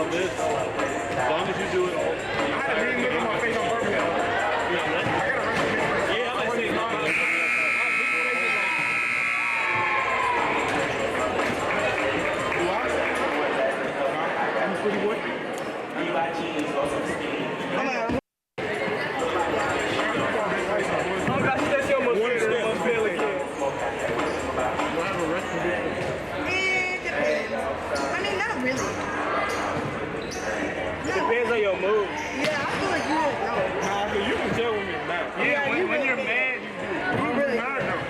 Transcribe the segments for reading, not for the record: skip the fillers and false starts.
about this. As long as you do it. I had a green look on my face on purpose. Yeah, I like seeing that. Pretty boy. Depends on your mood. Yeah, I feel like you don't know. Nah, but you can tell when you're mad. Yeah, when you're mad, you do. You really mad though.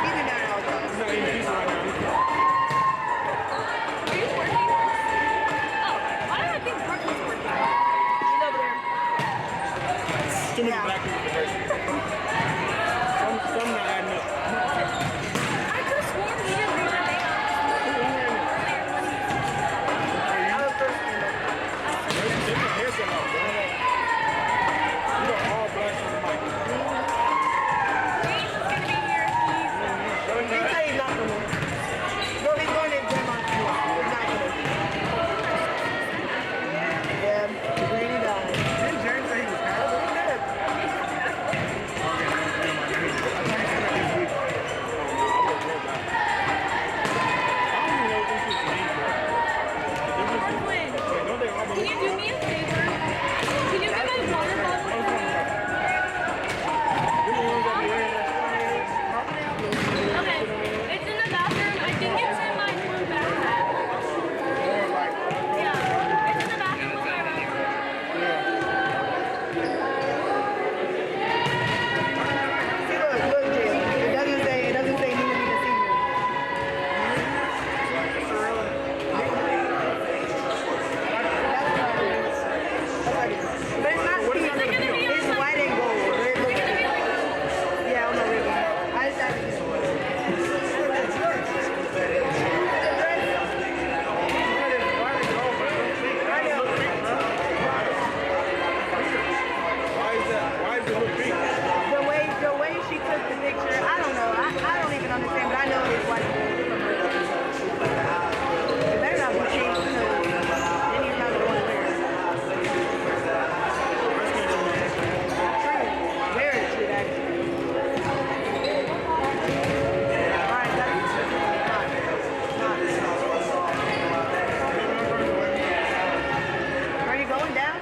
Even that all the time. He's not eating pizza right now. Are you working? Oh, why do I think Brooklyn's working? He's over there. Too many black people. Some not adding up. I could have sworn he didn't read your name. Take your haircut off, bro. You got all black on the mic. He's gonna be here. He said he's not coming. No, he's going to Grandma's house. He's not coming. Yeah, the granny died. Didn't James say he was That's what he said. Can you do me a favor? Can you get my water bottle? Okay, it's in the bathroom. I think it's in my blue backpack. Yeah, it's in the bathroom with my wrapper. See, look, Jim. It doesn't say he will be the senior. But it's not Is it gonna be it's on white and gold. Is it gonna be like Yeah, on the ribbon. I just have to Why is it look pink? the way she took the picture, I don't know. I don't even understand, but I know it's white and gold. It better not be changed because then he's not going to wear it. True. Wear it, true, actually. Alright, that's not. Are you going down?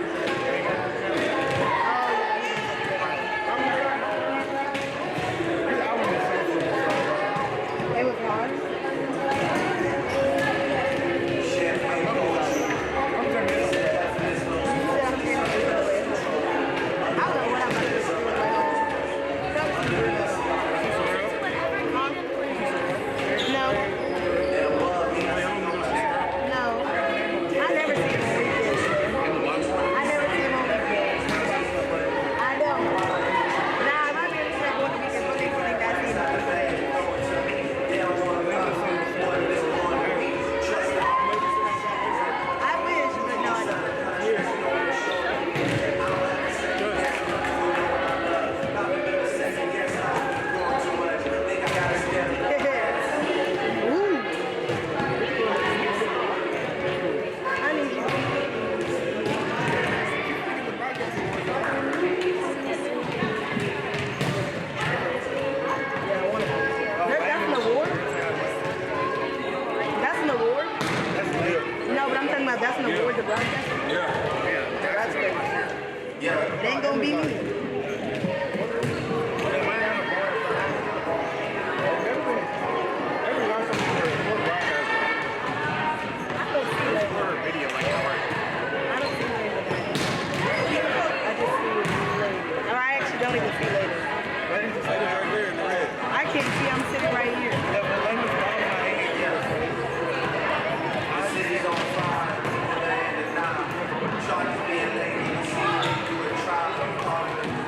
It was hard. I don't know what I'm about to do. No. No. I never see him on weekends. I never see him on weekends. I don't. Nah, I might be able to start going to weekends, but they think that's I wish, but no, I don't. Ooh. I need you. Yeah, I want it. That's an award? That's an award? No, but I'm talking about that's an award to broadcast. Yeah. That's great. They ain't gonna be me. I don't see that. I don't see later. I just see later. Or I actually don't even see later. I can't see. I'm sitting right here. Charges being late, you do a trial.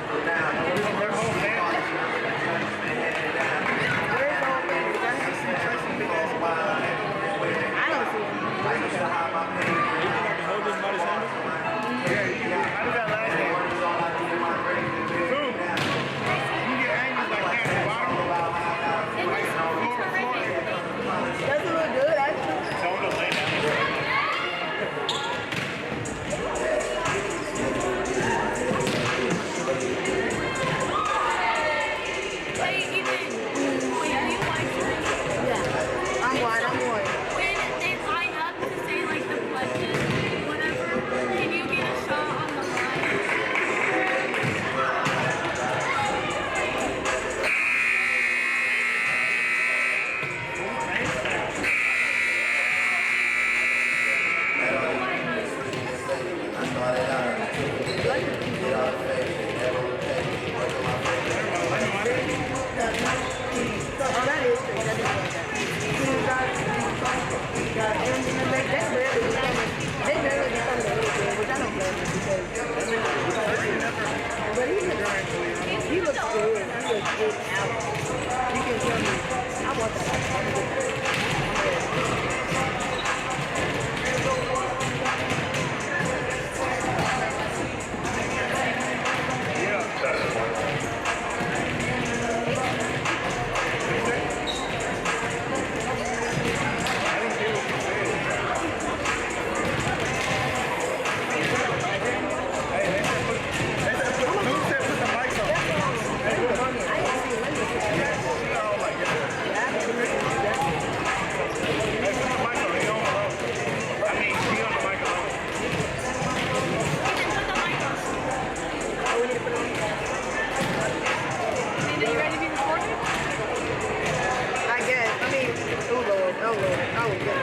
would get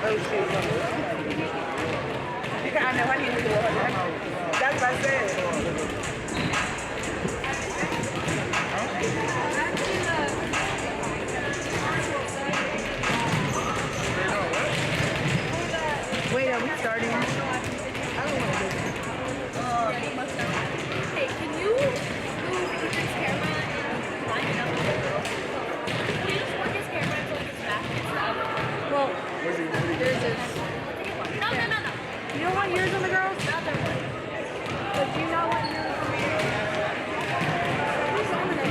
those shoes. I know, I need to do it. That's what I said. Wait, are we starting? I don't want to do that. Hey, can you move Ethan's camera and line it up with the girls? Can you just work his camera until he gets back and stuff? Well, there's this. No. You don't want yours on the girls? The other one. But you know what yours on the girls? Who's on the girls?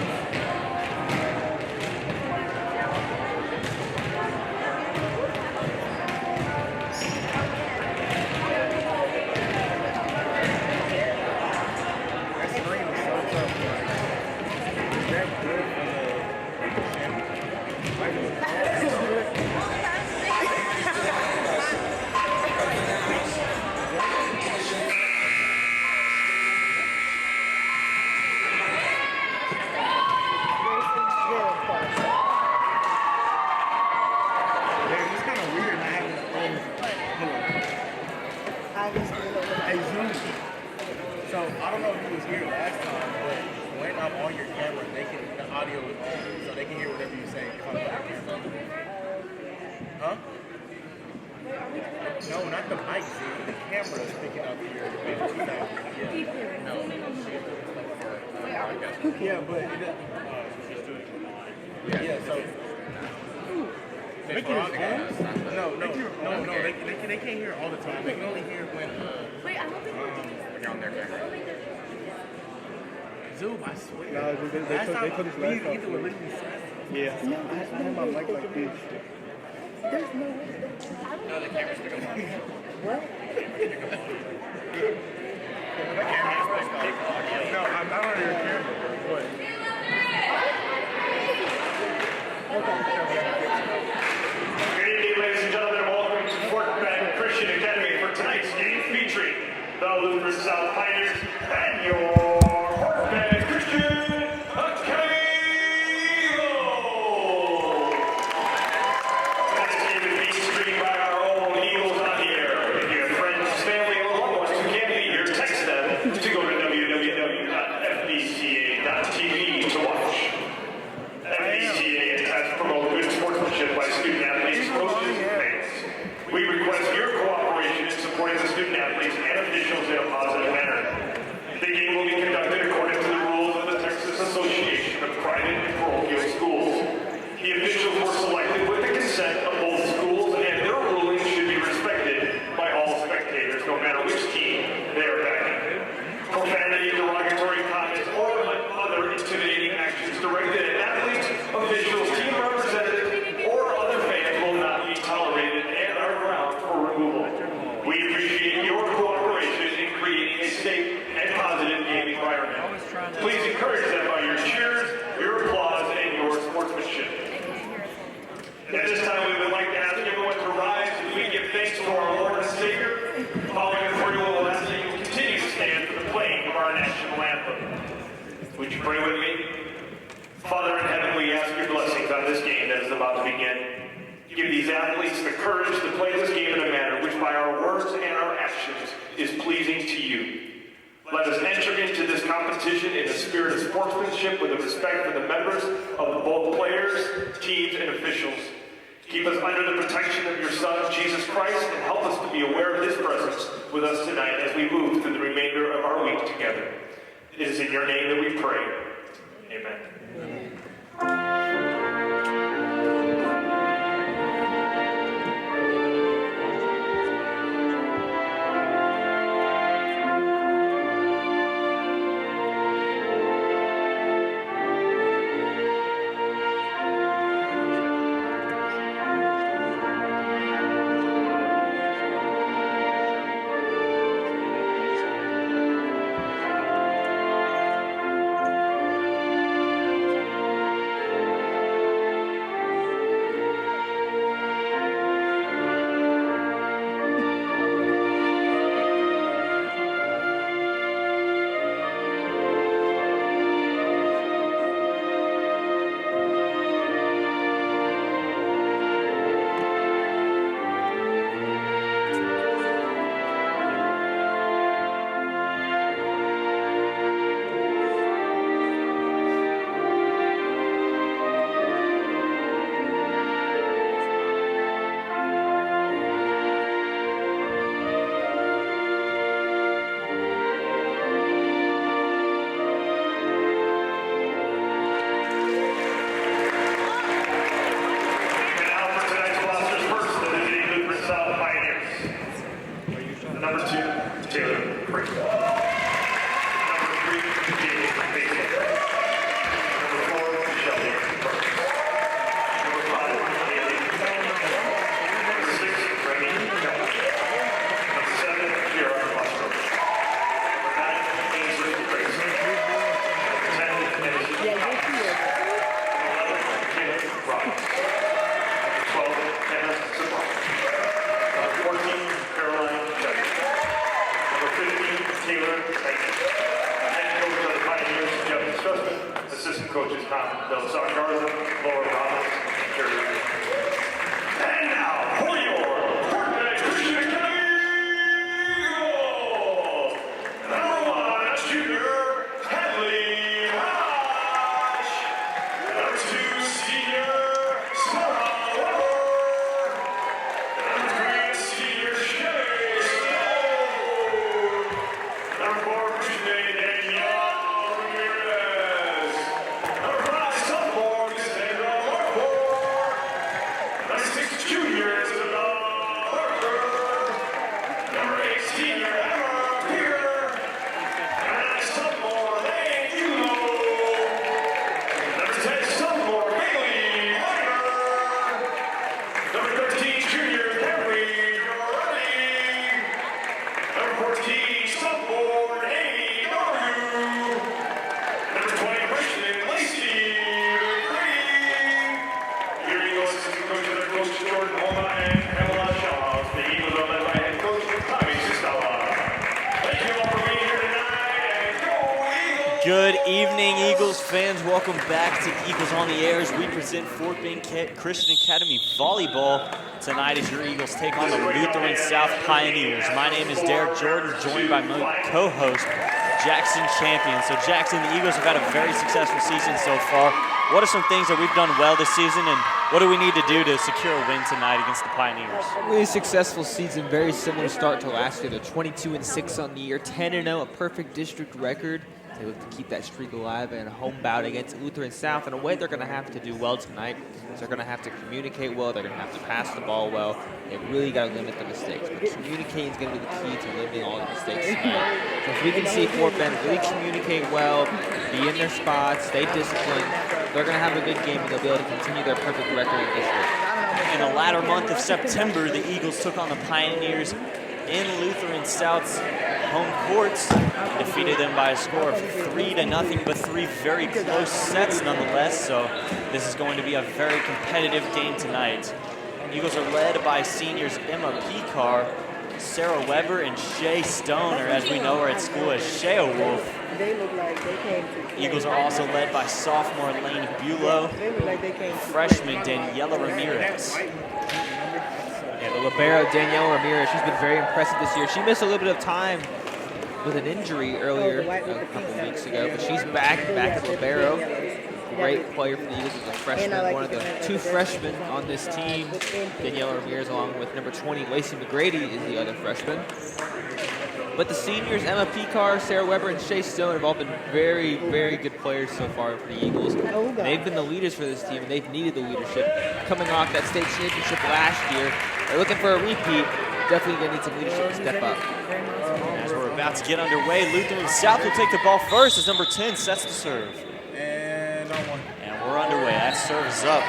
So I don't know if he was here last time, but when I'm on your camera, the audio is on, so they can hear whatever you say if I'm on your camera. Huh? No, not the mic, see. The camera is picking up your yeah. No. Yeah, but yeah, so they can't hear all the time. They can only hear when Wait, I don't think we're doing when you're on their camera. Zoom, I swear. No, they took us last time. Yeah. I had my mic like this. There's no way. No, the camera's picking up. What? The camera's picking up. No, I'm not on your camera. What? Good evening, ladies and gentlemen, and welcome to Fort Bend Christian Academy for tonight's game featuring the Lutheran South Pioneers and your Fort Bend Christian Academy Eagles. Tonight's game is being streamed by our own Eagles on the air. If you have friends, family, or loved ones who can't be here, text them to go to www.fbca.tv to watch. FBCA has promoted good sportsmanship by student athletes, coaches, and fans. We request your cooperation in supporting the student athletes and officials in a positive manner. The game will be conducted according to the rules of the Texas Association of Private and Parochial Schools. The officials were selected with the consent of both schools, and their rulings should be respected by all spectators, no matter which team they are backing. Profanity, derogatory comments, or other intimidating actions directed at athletes, officials, team representatives, or other fans will not be tolerated and are grounds for removal. We appreciate your cooperation in creating a safe and positive game environment. Please encourage them by your cheers, your applause, and your sportsmanship. At this time, we would like to ask everyone to rise as we give thanks to our Lord and Savior. Following the prayer, we will ask that you continue to stand for the playing of our national anthem. Would you pray with me? Father in heaven, we ask your blessings on this game that is about to begin. Give these athletes the courage to play this game in a manner which by our words and our actions is pleasing to you. Let us enter into this competition in a spirit of sportsmanship with a respect for the members of both players, teams, and officials. Keep us under the protection of your Son, Jesus Christ, and help us to be aware of his presence with us tonight as we move through the remainder of our week together. It is in your name that we pray. Amen. Good evening, Eagles fans. Welcome back to Eagles on the Air as we present Fort Bend Christian Academy Volleyball. Tonight as your Eagles take on the Lutheran South Pioneers. My name is Derek Jordan, joined by my co-host, Jackson Champion. So Jackson, the Eagles have had a very successful season so far. What are some things that we've done well this season, and what do we need to do to secure a win tonight against the Pioneers? Really successful season, very similar start to last year. They're 22-6 on the year, 10-0, a perfect district record. They look to keep that streak alive in a home bout against Lutheran South. In a way, they're going to have to do well tonight. So they're going to have to communicate well. They're going to have to pass the ball well. They've really got to limit the mistakes. But communicating is going to be the key to limiting all the mistakes tonight. So if we can see Fort Bend really communicate well, be in their spots, stay disciplined, they're going to have a good game and they'll be able to continue their perfect record in district. In the latter month of September, the Eagles took on the Pioneers in Lutheran South's home courts and defeated them by a score of 3-0, but three very close sets nonetheless. So this is going to be a very competitive game tonight. Eagles are led by seniors Emma Picar, Sarah Weber, and Shay Stone, or as we know her at school as Shea Wolf. They look like they came to. Eagles are also led by sophomore Lane Bulow, They look like they came to. freshman Daniela Ramirez. Yeah, the libero, Daniela Ramirez, she's been very impressive this year. She missed a little bit of time with an injury earlier, a couple of weeks ago, but she's back at libero. Great player for the Eagles as a freshman, one of the two freshmen on this team. Daniela Ramirez, along with number 20, Lacey McGrady, is the other freshman. But the seniors, Emma Picar, Sarah Weber, and Shay Stone have all been very, very good players so far for the Eagles. They've been the leaders for this team, and they've needed the leadership. Coming off that state championship last year, they're looking for a repeat. Definitely going to need some leadership to step up. As we're about to get underway, Lutheran South will take the ball first as number 10 sets the serve. And on one. And we're underway. That serve is up.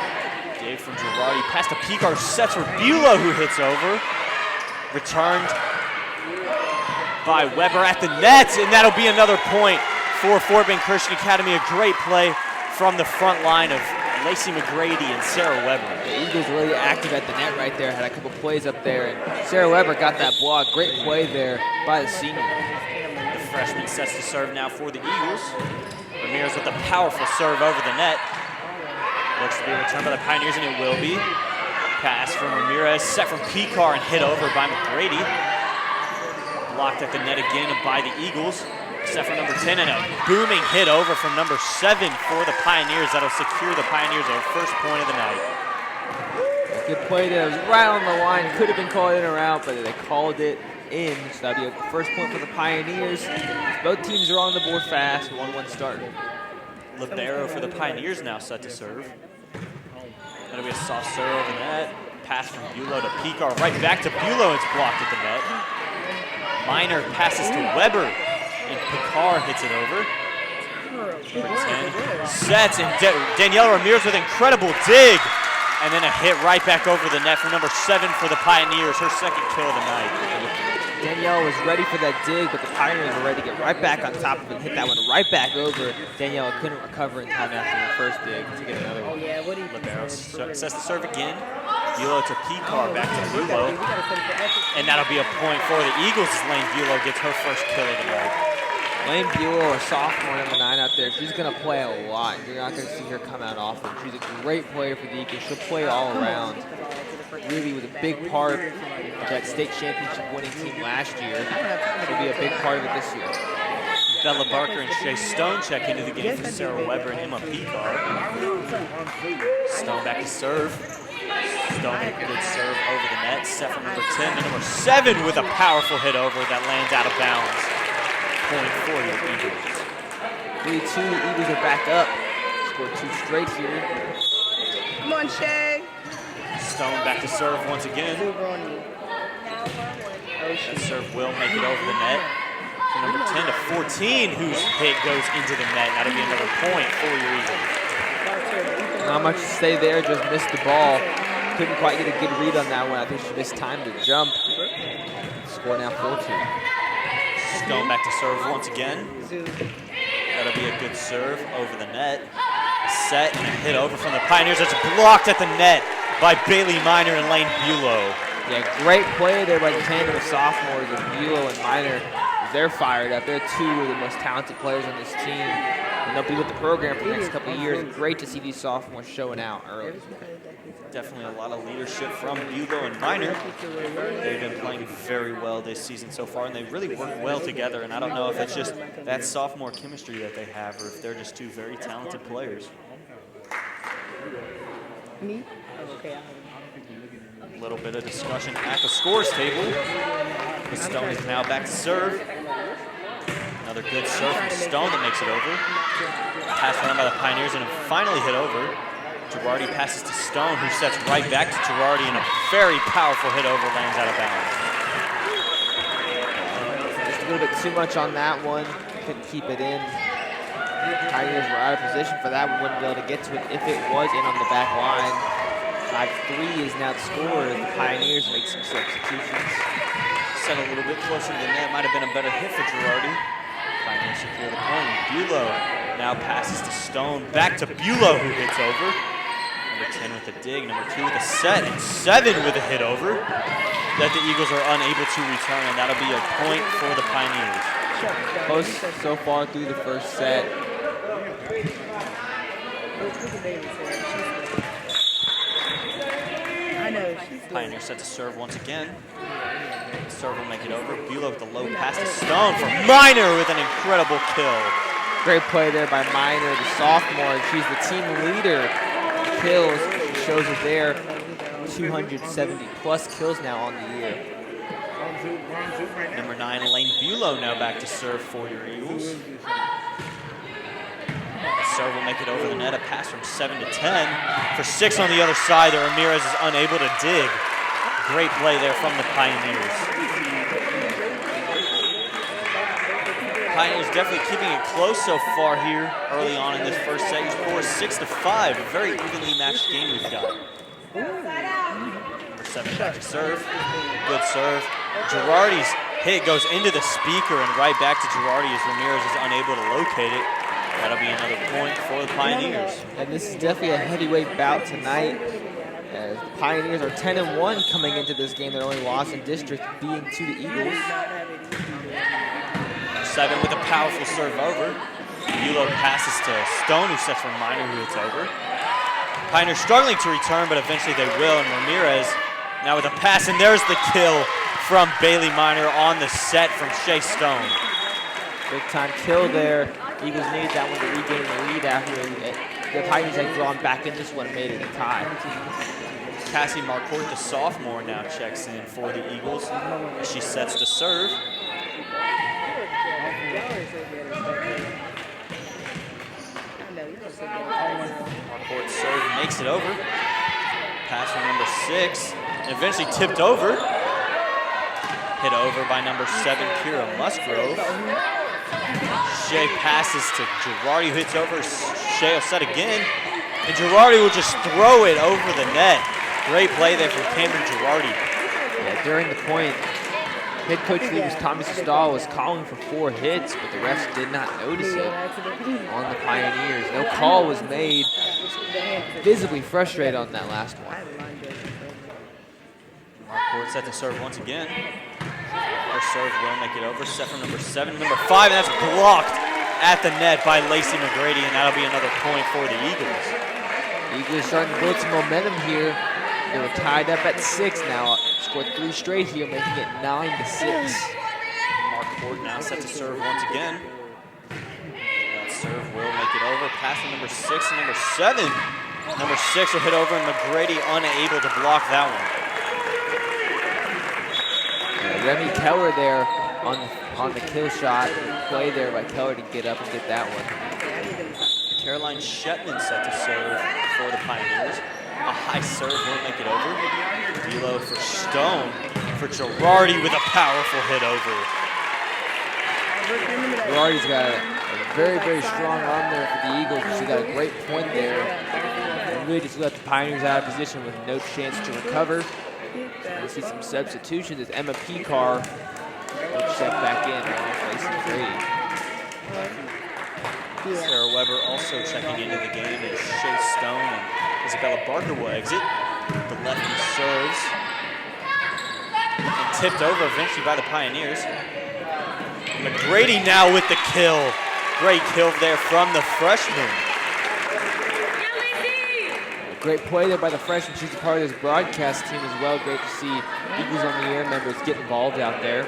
Dave from Girardi past to Picar, sets for Bulow, who hits over. Returned by Weber at the net, and that'll be another point for Fort Bend Christian Academy. A great play from the front line of Lacey McGrady and Sarah Weber. The Eagles really active at the net right there, had a couple plays up there, and Sarah Weber got that block. Great play there by the senior. The freshman sets the serve now for the Eagles. Ramirez with a powerful serve over the net. Looks to be returned by the Pioneers, and it will be. Pass from Ramirez, set from Picar and hit over by McGrady. Blocked at the net again by the Eagles. Set for number 10 and a booming hit over from number 7 for the Pioneers. That'll secure the Pioneers their first point of the night. Good play there. It was right on the line. Could have been called in or out, but they called it in. So that'll be a first point for the Pioneers. Both teams are on the board fast. 1-1 start. Libero for the Pioneers now set to serve. That'll be a soft serve over the net. Pass from Bulow to Picar. Right back to Bulow. It's blocked at the net. Minor passes to Weber, and Picar hits it over. Number 10 sets, and Daniela Ramirez with an incredible dig, and then a hit right back over the net for number 7 for the Pioneers, her second kill of the night. Daniela was ready for that dig, but the Pioneers were ready to get right back on top of it and hit that one right back over. Daniela couldn't recover in time after the first dig to get another one. Libero sets the serve again. Bulow to Picar, back to Bulow. And that'll be a point for the Eagles as Lane Bulow gets her first kill of the night. Lane Bulow, a sophomore, number 9 out there, she's going to play a lot. You're not going to see her come out often. She's a great player for the Eagles. She'll play all around. Really was a big part of that state championship winning team last year. She'll be a big part of it this year. Bella Barker and Shay Stone check into the game for Sarah Weber and Emma Picar. Stone back to serve. Stone with a good serve over the net. Set from number 10 to number 7 with a powerful hit over that lands out of bounds. Point for your Eagles. 3-2, Eagles are back up. Scored 2 straight here. Come on, Shay. Stone back to serve once again. That serve will make it over the net. From number 10 to 14, whose hit goes into the net. That'll be another point for your Eagles. Not much to say there, just missed the ball. Couldn't quite get a good read on that one. I think she missed time to jump. Score now 4-2. Stone back to serve once again. That'll be a good serve over the net. Set and a hit over from the Pioneers. That's blocked at the net by Bailey Minor and Lane Bulow. Yeah, great play there by the tandem of sophomores of Bulow and Minor. they're fired up. They're two of the most talented players on this team, and they'll be with the program for the next couple of years. Great to see these sophomores showing out early. Definitely a lot of leadership from Bulow and Minor. They've been playing very well this season so far, and they really work well together. And I don't know if it's just that sophomore chemistry that they have, or if they're just two very talented players. Me? Okay. A little bit of discussion at the scores table. The Stone is now back to serve. Another good serve from Stone that makes it over. Pass run by the Pioneers and finally hit over. Girardi passes to Stone, who sets right back to Girardi, and a very powerful hit over lands out of bounds. Just a little bit too much on that one. Couldn't keep it in. Pioneers were out of position for that one. Wouldn't be able to get to it if it was in on the back line. 5-3 is now the score as the Pioneers make some substitutions. Set a little bit closer to the net. Might have been a better hit for Girardi. Pioneers secure the point. Bulow now passes to Stone. Back to Bulow, who hits over. Number 10 with a dig. Number 2 with a set. And 7 with a hit over that the Eagles are unable to return. And that'll be a point for the Pioneers. Close so far through the first set. I know. Pioneers set to serve once again. Serve will make it over. Bulow with the low pass to Stone for Minor with an incredible kill. Great play there by Minor, the sophomore. She's the team leader in kills. She shows it there. 270 plus kills now on the year. Number 9, Elaine Bulow now back to serve for your Eagles. Serve will make it over the net. A pass from 7 to 10 for 6 on the other side. Ramirez is unable to dig. Great play there from the Pioneers. Pioneers definitely keeping it close so far here early on in this first set. Your score is 6-5. A very evenly matched game we've got. Number 7 back to serve. Good serve. Girardi's hit goes into the speaker and right back to Girardi as Ramirez is unable to locate it. That'll be another point for the Pioneers. And this is definitely a heavyweight bout tonight. As the Pioneers are 10-1 coming into this game. Their only loss in district being to the Eagles. 7 with a powerful serve over. Bulow passes to Stone, who sets for Minor, who hits over. Pioneers struggling to return, but eventually they will. And Ramirez now with a pass, and there's the kill from Bailey Minor on the set from Shea Stone. Big time kill there. Eagles needed that one to regain the lead after the Pioneers had drawn back in this one and made it a tie. Cassie Marcourt, the sophomore, now checks in for the Eagles as she sets to serve. Marcourt's serve makes it over. Pass from number 6, and eventually tipped over. Hit over by number 7, Kira Musgrove. Shea passes to Girardi, who hits over. Shea will set again, and Girardi will just throw it over the net. Great play there from Cameron Girardi. Yeah, during the point, head coach Lucas Thomas Stahl was calling for 4 hits, but the refs did not notice it on the Pioneers. No call was made. Visibly frustrated on that last one. Marcourt set to serve once again. Her serve will make it over. Set from number 7, number 5, and that's blocked at the net by Lacey McGrady, and that'll be another point for the Eagles. Eagles starting to build some momentum here. They were tied up at 6 now. Scored 3 straight here, making it 9-6. Marcourt now set to serve once again. That serve will make it over. Pass from number 6 and number 7. Number 6 will hit over, and McGrady unable to block that one. Remy Keller there on the kill shot. Play there by Keller to get up and get that one. Caroline Shetman set to serve for the Pioneers. A high serve won't make it over. Bulow for Stone. For Girardi with a powerful hit over. Girardi's got a very, very strong arm there for the Eagles. She got a great point there. And really just left the Pioneers out of position with no chance to recover. We see some substitutions as Emma Picar will check back in on Lacey McGrady. Sarah Weber also checking into the game as Shea Stone and Isabella Barker will exit. The lefty serves and tipped over eventually by the Pioneers. McGrady now with the kill. Great kill there from the freshman. Great play there by the freshman. She's a part of this broadcast team as well. Great to see Eagles on the Air members get involved out there.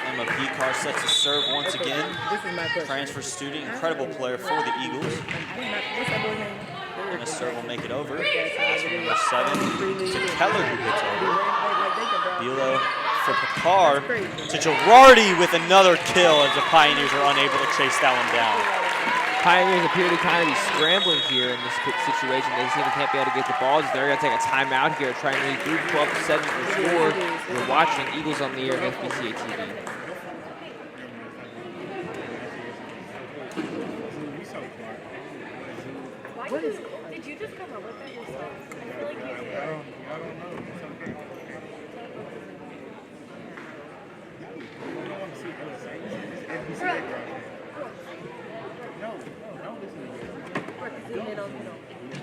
Emma Picar sets a serve once again. Transfer student, incredible player for the Eagles. And a serve will make it over. Pass from number 7 to Keller, who hits over. Bulow for Picar to Girardi with another kill as the Pioneers are unable to chase that one down. Pioneers appear to kind of be scrambling here in this situation. They seem to can't be able to get the balls. They're going to take a timeout here, trying to regroup 12-7 for the score. We're watching Eagles on the Air on FBCA TV. Did you just come up with that yourself? I feel like you did. I don't know. It's okay. You don't want to see LSA. It's FBCA broadcast. No, don't listen to me.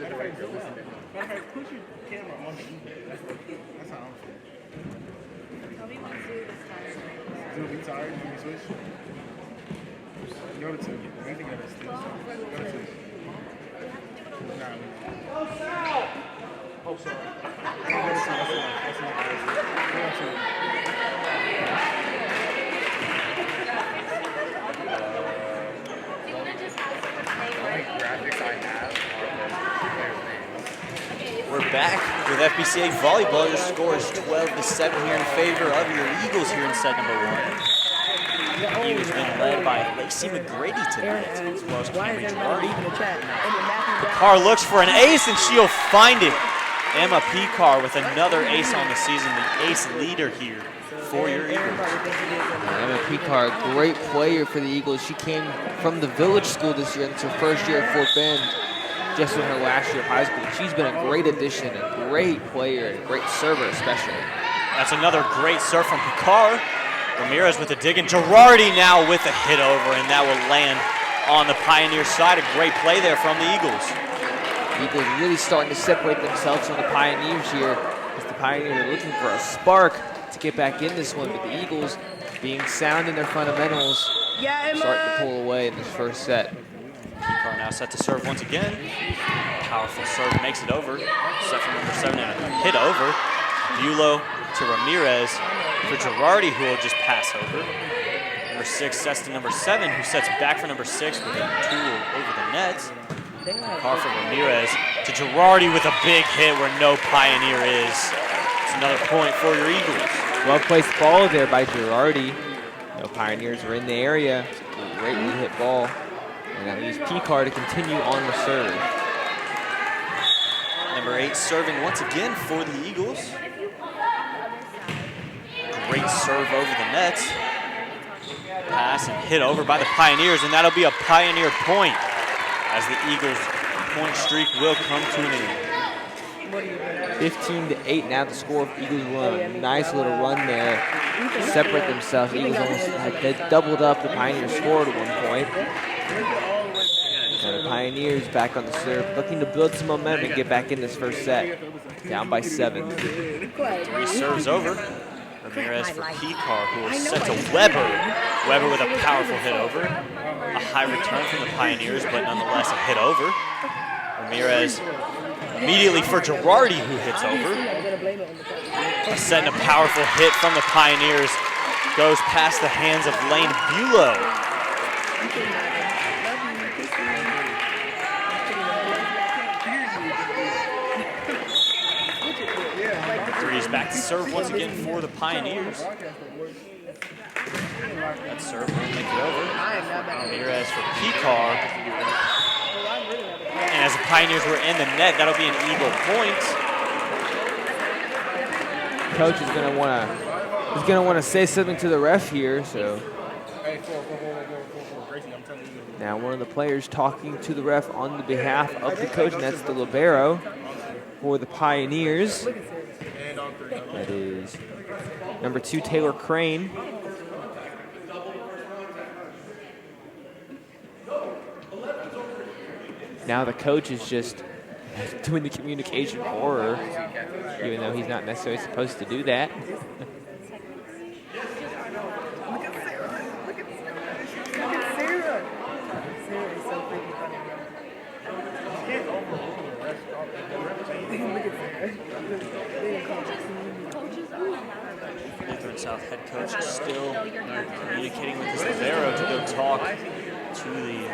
Matter of fact, put your camera on the email. That's how I'm feeling. Tell me what to do this time. You'll be tired. You'll be switched. Go to 2. Anything else? Go to 2. Nah. Oh, sorry. That's not good. Go to 2. Do you want to just have someone say right? Graphics I have are the players' names. We're back with FBCA Volleyball. Your score is 12-7 here in favor of your Eagles here in set number 1. Eagles been led by Lacey McGrady tonight, as well as Cameron Girardi. Picar looks for an ace, and she'll find it. Emma Picar with another ace on the season, the ace leader here for your Eagles. Emma Picar, great player for the Eagles. She came from the Village School this year. It's her first year at Fort Bend, just in her last year of high school. She's been a great addition, a great player, and a great server especially. That's another great serve from Picar. Ramirez with a dig, and Girardi now with a hit over, and that will land on the Pioneer side. A great play there from the Eagles. Eagles really starting to separate themselves from the Pioneers here, as the Pioneers are looking for a spark to get back in this one, but the Eagles, being sound in their fundamentals, starting to pull away in this first set. Picar now set to serve once again. Powerful serve makes it over. Set from number 7 and a hit over. Bulow to Ramirez for Girardi, who will just pass over. Number 6 sets to number 7, who sets back for number 6 with a tool over the net. Car from Ramirez to Girardi with a big hit where no Pioneer is. It's another point for your Eagles. Well-placed ball there by Girardi. No Pioneers are in the area. It's a greatly hit ball. And that leaves Picar to continue on the serve. Number 8 serving once again for the Eagles. Great serve over the net. Pass and hit over by the Pioneers, and that'll be a Pioneer point as the Eagles' point streak will come to an end. 15-8 now the score. Eagles won a nice little run there to separate themselves. Eagles almost had doubled up. The Pioneers scored at one point. And the Pioneers back on the serve, looking to build some momentum and get back in this first set. Down by 7. 3 serves over. Ramirez for Picar, who will set to Weber. Weber with a powerful hit over. A high return from the Pioneers, but nonetheless a hit over. Ramirez immediately for Girardi, who hits over. A set and a powerful hit from the Pioneers goes past the hands of Lane Bulow. Three's back to serve once again for the Pioneers. That serve will make it over. Ramirez for Picar. And as the Pioneers were in the net, that'll be an Eagle point. Coach is gonna want to say something to the ref here. So now one of the players talking to the ref on the behalf of the coach, and that's the libero for the Pioneers. That is number 2, Taylor Crane. Now the coach is just doing the communication for her, even though he's not necessarily supposed to do that. Coaches are allowed. Lutheran South head coach is still communicating with his libero to go talk to the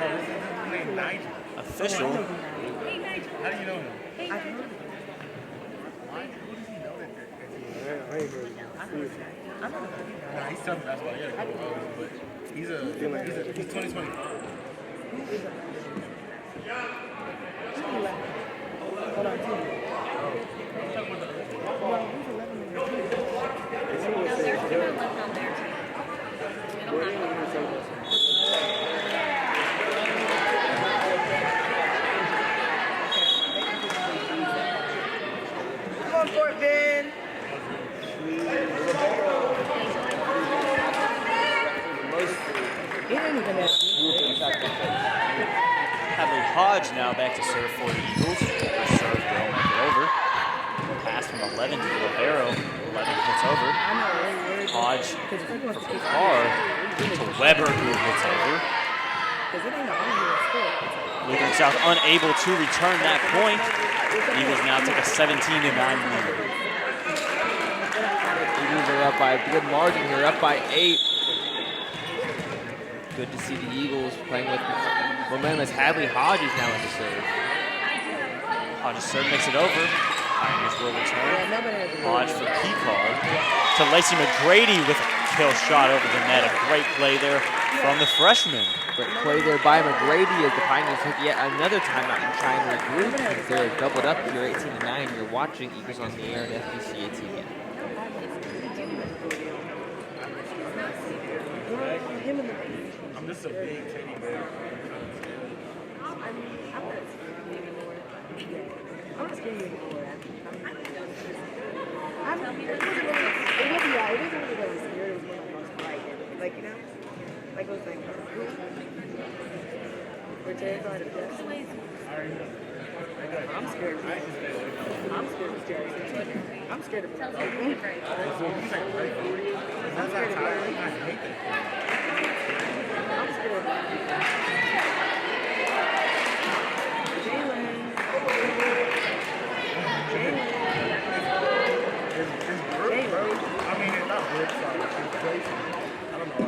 official. How do you know him? Nah, he's tough basketball. He had a couple of but he's 2020. Hold on, too. Come on, Fort Ben. He didn't even have Hadley Hodge now back to serve for the Eagles. Her serve will make it over. Pass from 11 to libero. 11 hits over. Hodge for Picard to Weber, who hits over. Lutheran South unable to return that point. Eagles now take a 17-9 lead. Eagles are up by a good margin here, up by 8. Good to see the Eagles playing with momentum as Hadley Hodge is now in the serve. Hodge's serve makes it over. Pioneers will return. Hodge for Picard to Lacey McGrady with a kill shot over the net. A great play there from the freshman. Great play there by McGrady as the Pioneers took yet another timeout and try and regroup. They're doubled up here, 18-9. You're watching Eagles on the air at FBCA TV. I'm just a big Teddy bear. I'm just kidding. It wasn't really scared. It was more like I was frightened. Like, you know? Like, it was like, we're terrified of death. I'm scared. I'm scared of Jerry. I'm scared of So he's like right 40. That's not tired. I hate that. I'm scared of I mean, it's not good, so it's crazy. I don't know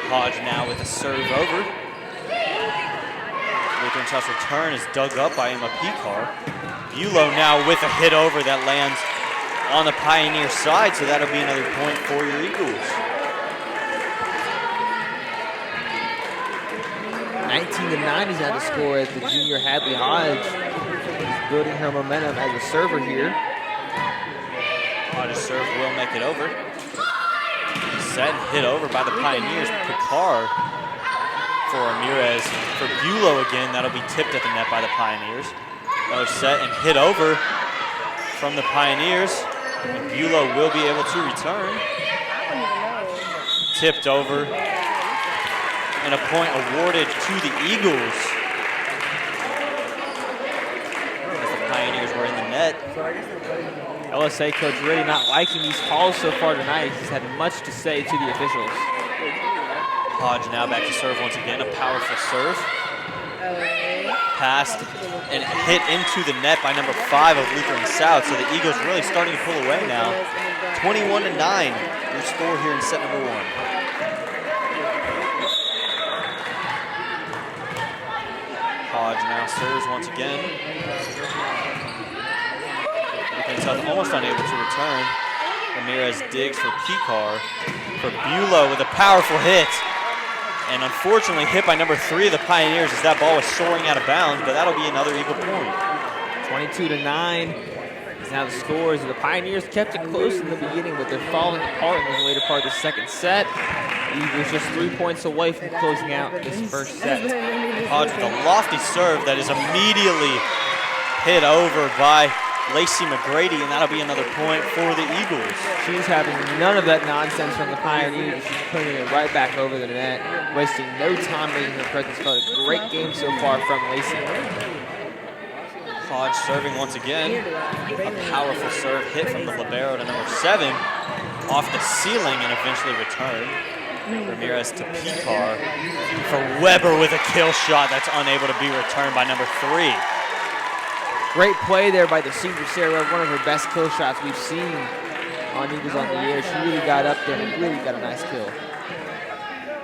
Hodge now with a serve over. Lutheran South's return is dug up by Emma Picard. Bulow now with a hit over that lands on the Pioneer side, so that'll be another point for your Eagles. 19-9 is now the score as the junior Hadley Hodge is building her momentum as a server here. Hodge's serve will make it over. Set and hit over by the Pioneers. Picard for Ramirez. For Bulow again, that'll be tipped at the net by the Pioneers. Another set and hit over from the Pioneers. And Bulow will be able to return. Tipped over. And a point awarded to the Eagles. As the Pioneers were in the net. LSA coach really not liking these calls so far tonight. He's had much to say to the officials. Hodge now back to serve once again. A powerful serve. Passed and hit into the net by number 5 of Lutheran South. So the Eagles really starting to pull away now. 21-9, your score here in set number 1. Hodge now serves once again. Lutheran South almost unable to return. Ramirez digs for Picard. For Bulow with a powerful hit. And unfortunately hit by number 3 of the Pioneers as that ball was soaring out of bounds, but that'll be another Eagle point. 22-9 is now the scores. The Pioneers kept it close in the beginning, but they're falling apart in the later part of the second set. Eagles just 3 points away from closing out this first set. Hodge with a lofty serve that is immediately hit over by Lacey McGrady, and that'll be another point for the Eagles. She's having none of that nonsense from the Pioneers. She's putting it right back over the net, wasting no time making her presence felt. A great game so far from Lacey. Hodge serving once again. A powerful serve hit from the libero to number 7. off the ceiling and eventually returned. Ramirez to Picar for Weber with a kill shot that's unable to be returned by number 3. Great play there by the senior Sarah, one of her best kill shots we've seen on Eagles on the Year. She really got up there and really got a nice kill.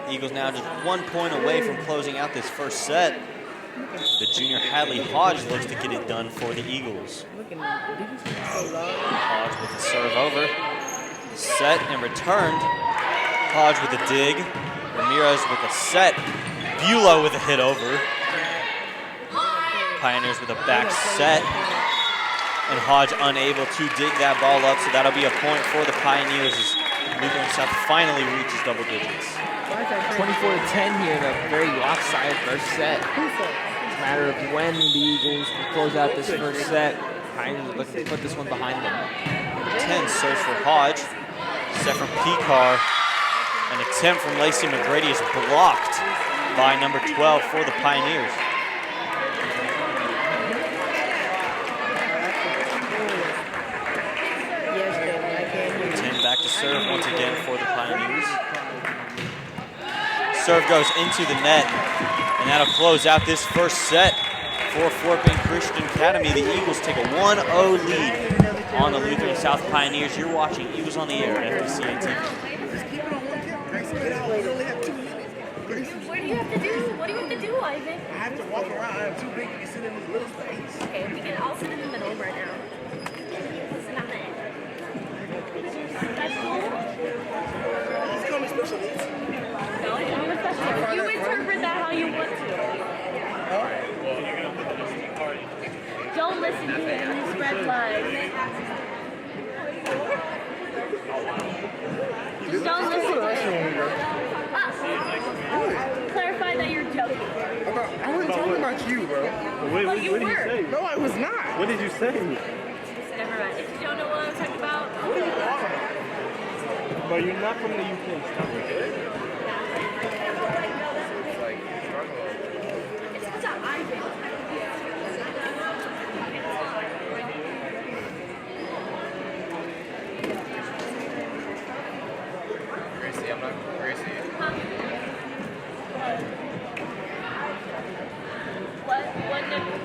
Eagles now just 1 point away from closing out this first set. The junior Hadley Hodge looks to get it done for the Eagles. Hodge with the serve over. Set and returned. Hodge with a dig. Ramirez with a set. Bulow with a hit over. Pioneers with a back set. And Hodge unable to dig that ball up, so that'll be a point for the Pioneers as Lutheran South finally reaches double digits. 24-10 here in a very lopsided first set. It's a matter of when the Eagles can close out this first set. Pioneers are looking to put this one behind them. 10 serves for Hodge. Set from Picar. An attempt from Lacey McGrady is blocked by number 12 for the Pioneers. Back to serve once again for the Pioneers. Serve goes into the net, and that'll close out this first set for Fort Bend Christian Academy. The Eagles take a 1-0 lead on the Lutheran South Pioneers. You're watching Eagles on the Air at FBCA TV. What do you have to do? What do you have to do, Ivan? I have to walk around. I'm too big to sit in this little space. Okay, I'll sit in the middle right now. Listen, I'm in. That's cool. He's coming special needs. No, it's not special. You interpret that how you want to. Don't listen to him. You spread lies. Just don't listen to him. Clarify that you're joking. I wasn't talking about you, bro. Well, you were. No, I was not. What did you say? Never mind. If you don't know what I'm talking about, But you're not from the UK. Stop it. it's not Ivan. Gracie, I'm not Gracie. What number?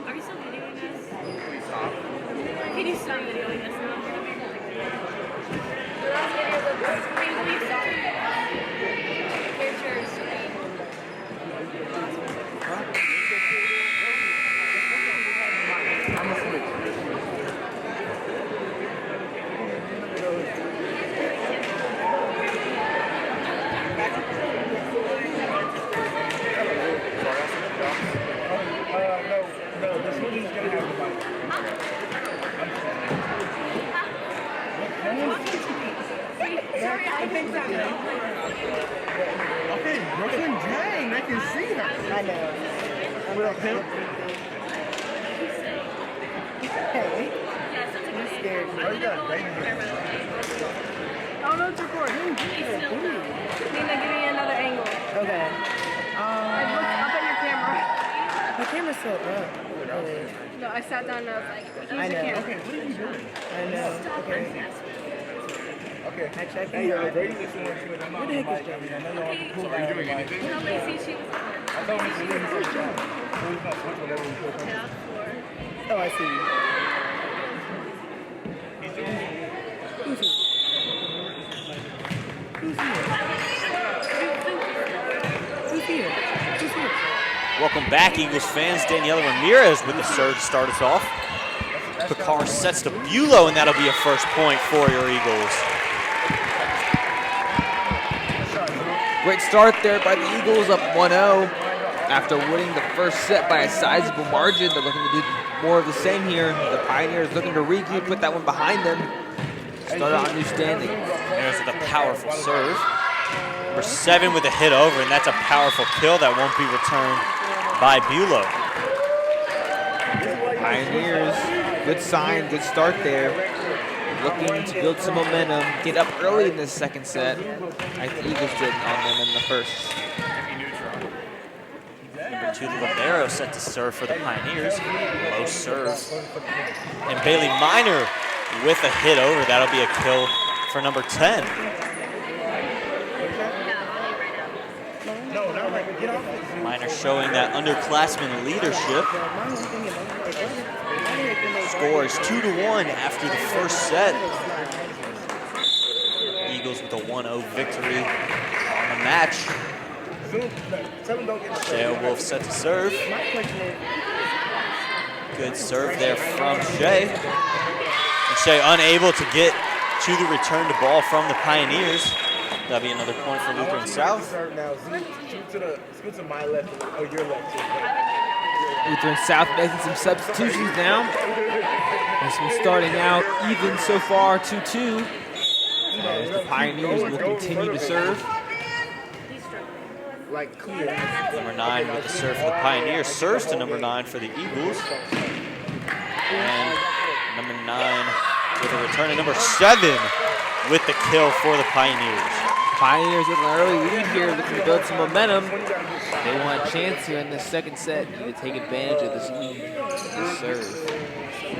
Are you still videoing us? Please stop. Can you stop videoing us now? Please stop. Here's your screen. I'm a switch. No, the switch is going to do the bike. Sorry, I think that. Okay, Brooklyn, dang, I can see her. I know. What up, pimp? Hey. Yes, that's a scared. Oh, you got a baby. Oh no, it's recording. Nina, give me another angle. Okay. I looked up at your camera. The camera's still up. No, I sat down and I was like, I know. Okay, what are you doing? I know. Okay. Okay. Actually, I can Hey, hear Brady it. just wants you to know. What the heck is Jamie? I know y'all can pull out. Are you doing anything? Nobody sees she was on. I thought we were doing this job. We just switch whenever we feel comfortable. Oh, I see. Who's here? Who's here? Who's here? Who's here? Welcome back, Eagles fans. Daniela Ramirez with the serve to start us off. Picard sets to Bulow, and that'll be a first point for your Eagles. Great start there by the Eagles, up 1-0. After winning the first set by a sizable margin, they're looking to do more of the same here. The Pioneers looking to regroup, put that one behind them. Start out on new standing. There's the powerful serve. Number 7 with a hit over, and that's a powerful kill that won't be returned by Bulow. Pioneers, good sign, good start there. Looking to build some momentum, get up early in this second set, like the Eagles did on them in the first. Number 2, the libero, set to serve for the Pioneers. Low serve. And Bailey Minor with a hit over. That'll be a kill for number 10. Minor showing that underclassmen leadership. Score is 2-1 after the first set. Eagles with a 1-0 victory on the match. Shea Wolf set to serve. Good serve there from Shea. And Shea unable to get to the return to ball from the Pioneers. That'll be another point for Lutheran South. Now, scoot to my left or your left. Lutheran South making some substitutions now. This one starting out even so far, 2-2. As the Pioneers will continue to serve. Like clear. Number 9 with the serve for the Pioneers. Serves to number 9 for the Eagles. And number 9 with a return to number 7 with the kill for the Pioneers. Pioneers with an early lead here, looking to build some momentum. They want a chance here in the second set to take advantage of this lead, this serve.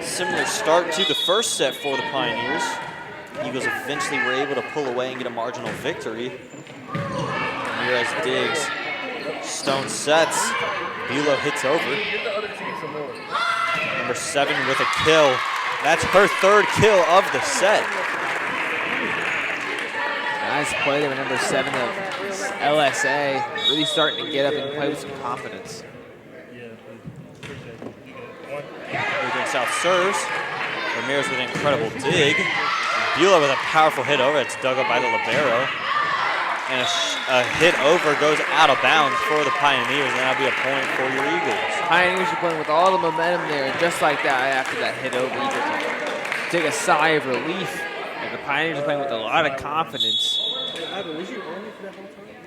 Similar start to the first set for the Pioneers. Eagles eventually were able to pull away and get a marginal victory. Ramirez digs. Stone sets. Bulow hits over. Number 7 with a kill. That's her third kill of the set. Nice play there with number 7 of LSA. Really starting to get up and play with some confidence. Lutheran South serves. Ramirez with an incredible dig. Bulow with a powerful hit over. It's dug up by the libero. And a hit over goes out of bounds for the Pioneers, and that'll be a point for your Eagles. Pioneers are playing with all the momentum there, and just like that, after that hit over, Eagles take a sigh of relief. And the Pioneers are playing with a lot of confidence.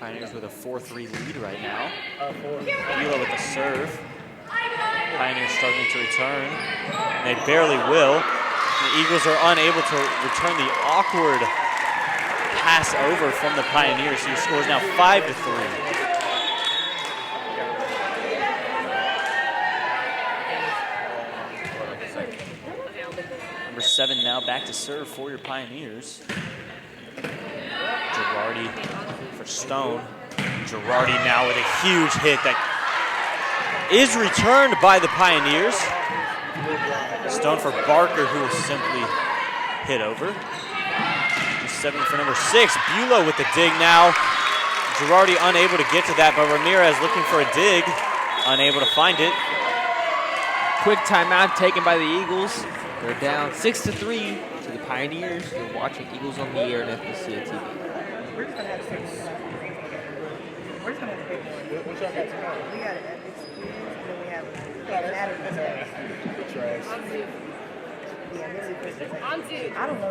Pioneers with a 4-3 lead right now. Bulow with the serve. Pioneers struggling to return. And they barely will. The Eagles are unable to return the awkward pass over from the Pioneers. So your score is now 5-3. Number 7 now back to serve for your Pioneers. Girardi for Stone. Girardi now with a huge hit that is returned by the Pioneers. Stone for Barker, who will simply hit over. 7 for number 6. Bulow with the dig now. Girardi unable to get to that, but Ramirez looking for a dig. Unable to find it. Quick timeout taken by the Eagles. They're down 6-3 to the Pioneers. You're watching Eagles on the Air and FBCA TV. We're just gonna have to take one. We're just gonna have to pick one. What y'all got tomorrow? We got an ethics quiz, and then we have anatomy test. Trash. Yeah, really quick. On to. I don't know.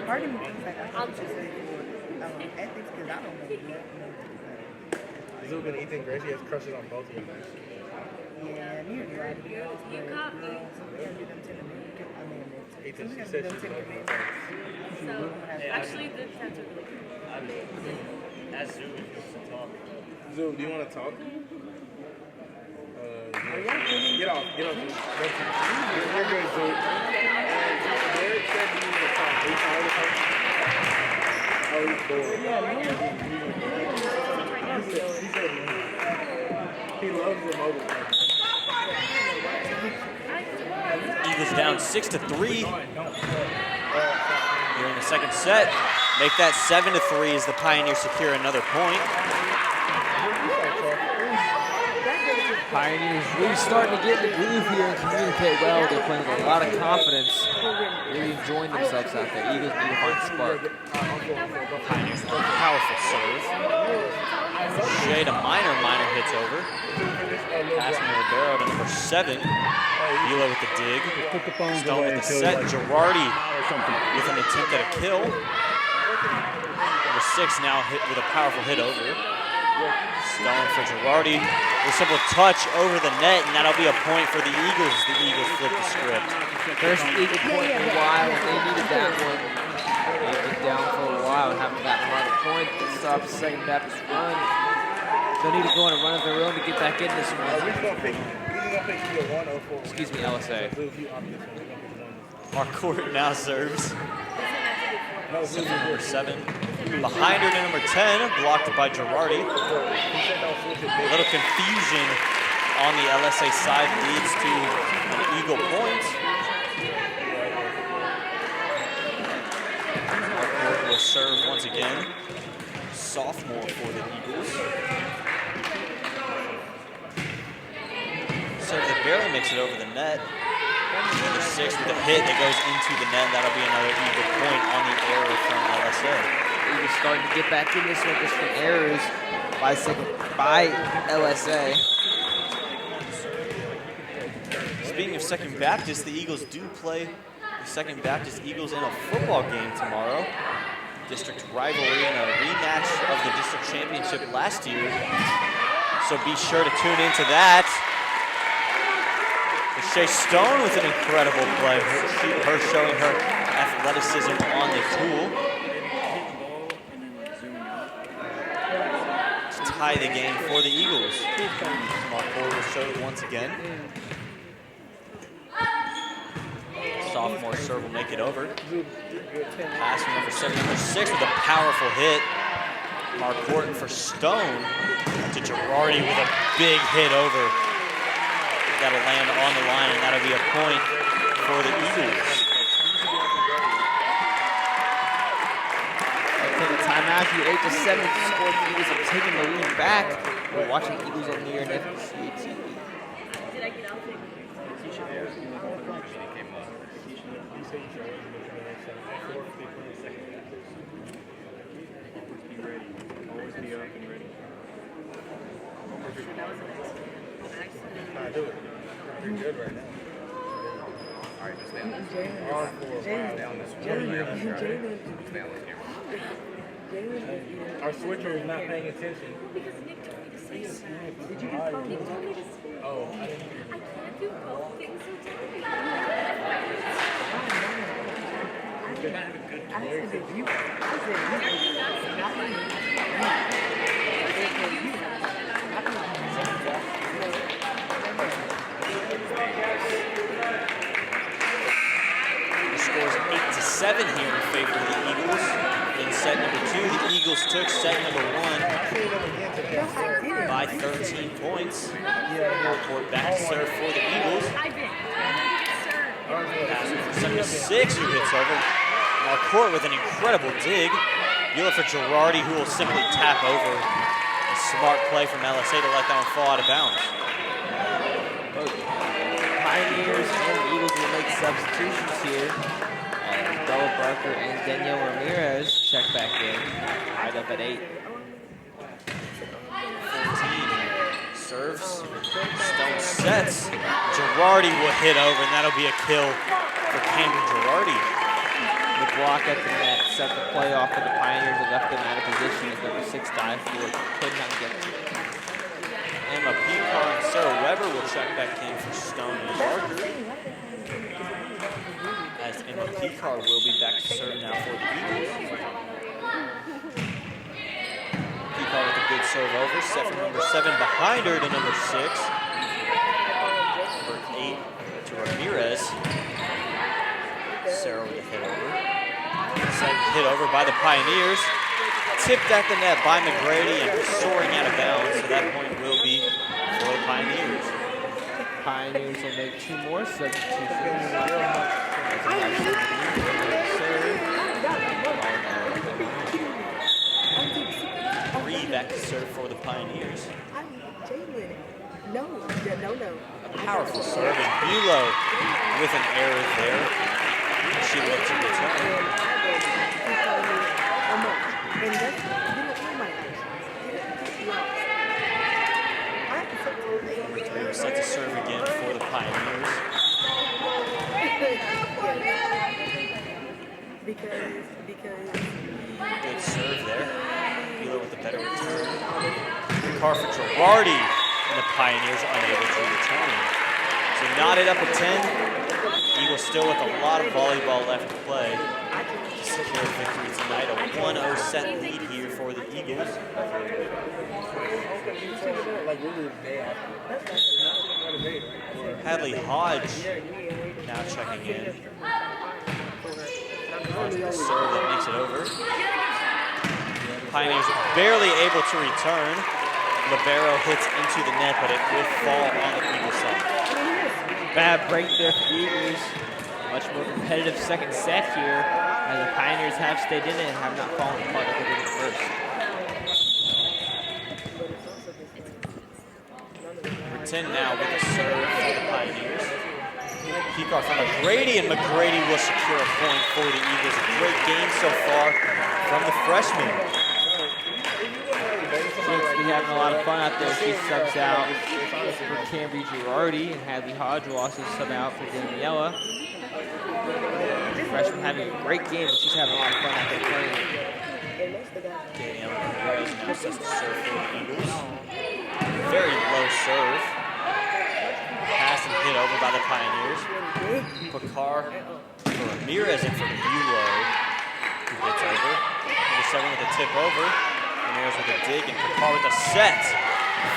Part of me thinks like I On should to. say ethics because I don't know. Zuga and Ethan Gracie has crushes on both of you guys. Yeah, near you. I do. You caught me. Girls, we gotta do them 10 a minute. I mean, Ethan, she said she's going to be So, actually, the tats are really good. As Zoo is to talk. Zoo, do you want to talk? Get off. You're good, Zoo. Derek said you need to talk. Are you tired of talking? Oh, he's bored. He said he loves the mobile phone. Eagles down 6-3 here in the second set. Make that 7-3 as the Pioneers secure another point. Pioneers really starting to get in the groove here and communicate well. They're playing with a lot of confidence, really enjoying themselves out there. Eagles need to find spark. Pioneers with a powerful serve. Jay to Minor. Minor hits over. Passing to Ribeiro to number 7. Vila with the dig. Stone with the set. Girardi with an attempt at a kill. Number 6 now hit with a powerful hit over. Stone for Girardi. A simple touch over the net, and that'll be a point for the Eagles as the Eagles flip the script. First Eagle point in a while, and they needed that one. They've been down for a while and haven't gotten a lot of points. They stop the second Baptist run. They'll need to go on a run of their own to get back in this one. Excuse me, LSA. Marcourt now serves. Number 7. Behind her to number 10, blocked by Girardi. A little confusion on the LSA side leads to an Eagle point. Marcourt will serve once again. Sophomore for the Eagles. Serve that barely makes it over the net. Number 6 with a hit that goes into the net. That'll be another Eagle point on the error from LSA. Eagles starting to get back in this one just from errors by LSA. Speaking of Second Baptist, the Eagles do play the Second Baptist Eagles in a football game tomorrow. District rivalry and a rematch of the district championship last year. So be sure to tune into that. Shay Stone with an incredible play. Her showing her athleticism on the tool. To tie the game for the Eagles. Marcourt will show it once again. Sophomore serve will make it over. Pass from number 7, number 6 with a powerful hit. Marcourt for Stone to Girardi with a big hit over. That'll land on the line, and that'll be a point for the Eagles. Take a timeout here, 8-7 to score. The Eagles have taken the lead back. We're watching Eagles on here in FBCA TV. Did I get out there? Always be up and ready. That was an accident. Do it. You're good right now. All right, just stay on this. Stay on this. Stay on this camera. Our switcher is not paying attention. Because Nick told me to say so. Did you get Nick told me to say Oh, I didn't hear. I can't do both things so tell me. I said you. The score is 8-7 here in favor of the Eagles. In set number 2, the Eagles took set number 1 by 13 points. Marcourt back to serve for the Eagles. Passing for 7-6, who hits over. Marcourt with an incredible dig. Vila for Girardi, who will simply tap over. A smart play from LSA to let that one fall out of bounds. Both Pioneers and Eagles will make substitutions here. Bella Barker and Danielle Ramirez check back in. Tied up at 8. 14 serves. Stone sets. Girardi will hit over, and that'll be a kill for Camden Girardi. The block at the net set the play off for the Pioneers and left them out of position as number 6 dive forward. Could not get to it. Emma Peacock and Sarah Weber will check back in for Stone and Barker. As left, and Picar will be back to serve now for the Eagles. Picar with a good serve over, set from number 7 behind her to number 6. Number 8 to Ramirez. Sarah with a hit over. Set hit over by the Pioneers. Tipped at the net by McGrady and soaring out of bounds, so that point will be for the Pioneers. Pioneers will make 2 more substitutions. 3 back to serve for the Pioneers. No. A powerful serve, and Bulow with an error there. She looked to return. Number 3 was set to serve again for the Pioneers. Because Good serve there. Bulow with the better return. Car for Girardi, and the Pioneers unable to return. So knotted up at 10. Eagles still with a lot of volleyball left to play to secure victory tonight. A 1-0 set lead here for the Eagles. Hadley Hodge now checking in. Hodge with a serve that makes it over. Pioneers barely able to return. Libero hits into the net, but it will fall on the Eagles side. Bad break there for the Eagles. Much more competitive second set here, as the Pioneers have stayed in it and have not fallen apart like they did in the first. Number 10 now with a serve for the Pioneers. Picar from McGrady, and McGrady will secure a point for the Eagles. A great game so far from the freshman. Seems to be having a lot of fun out there. She subs out for Cambry Girardi, and Hadley Hodge will also sub out for Daniela. Freshman having a great game, and she's having a lot of fun out there playing. Daniela Ramirez now sets the serve for the Eagles. Very low serve. Pass and hit over by the Pioneers. Picar for Ramirez and for Bulow, who hits over. Number 7 with a tip over. Ramirez with a dig, and Picar with a set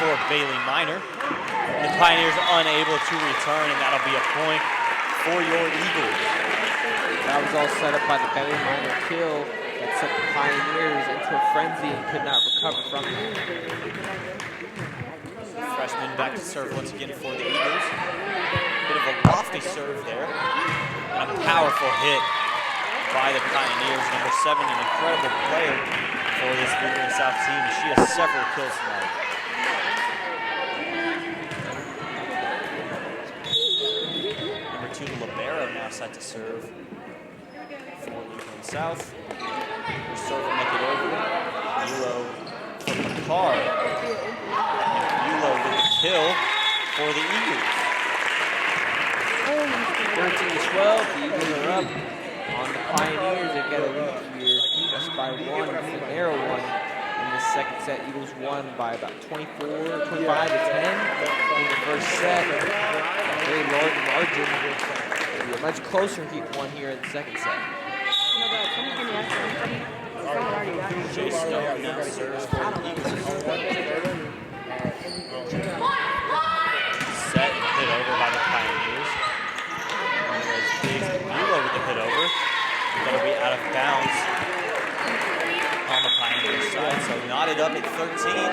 for Bailey Minor. And the Pioneers unable to return, and that'll be a point for your Eagles. That was all set up by the Bailey Minor kill that sent the Pioneers into a frenzy and could not recover from it. Freshman back to serve once again for the Eagles. Bit of a lofty serve there. And a powerful hit by the Pioneers. Number 7, an incredible player for this Lutheran South team. She has several kills tonight. Number 2, Libero now set to serve for Lutheran South. Her serve will make it over. Bulow for Picar. Bulow with the kill for the Eagles. 13-12, the Eagles are up on the Pioneers. They've got a lead here just by 1, a narrow one. In the second set, Eagles won by about 25 to 10 in the first set. A very large margin. It'll be a much closer one here in the second set. Jay Stone now serves for the Eagles. Set and hit over by the Pioneers. Ramirez digs and Bulow with the hit over. That'll be out of bounds on the Pioneers side. So knotted up at 13.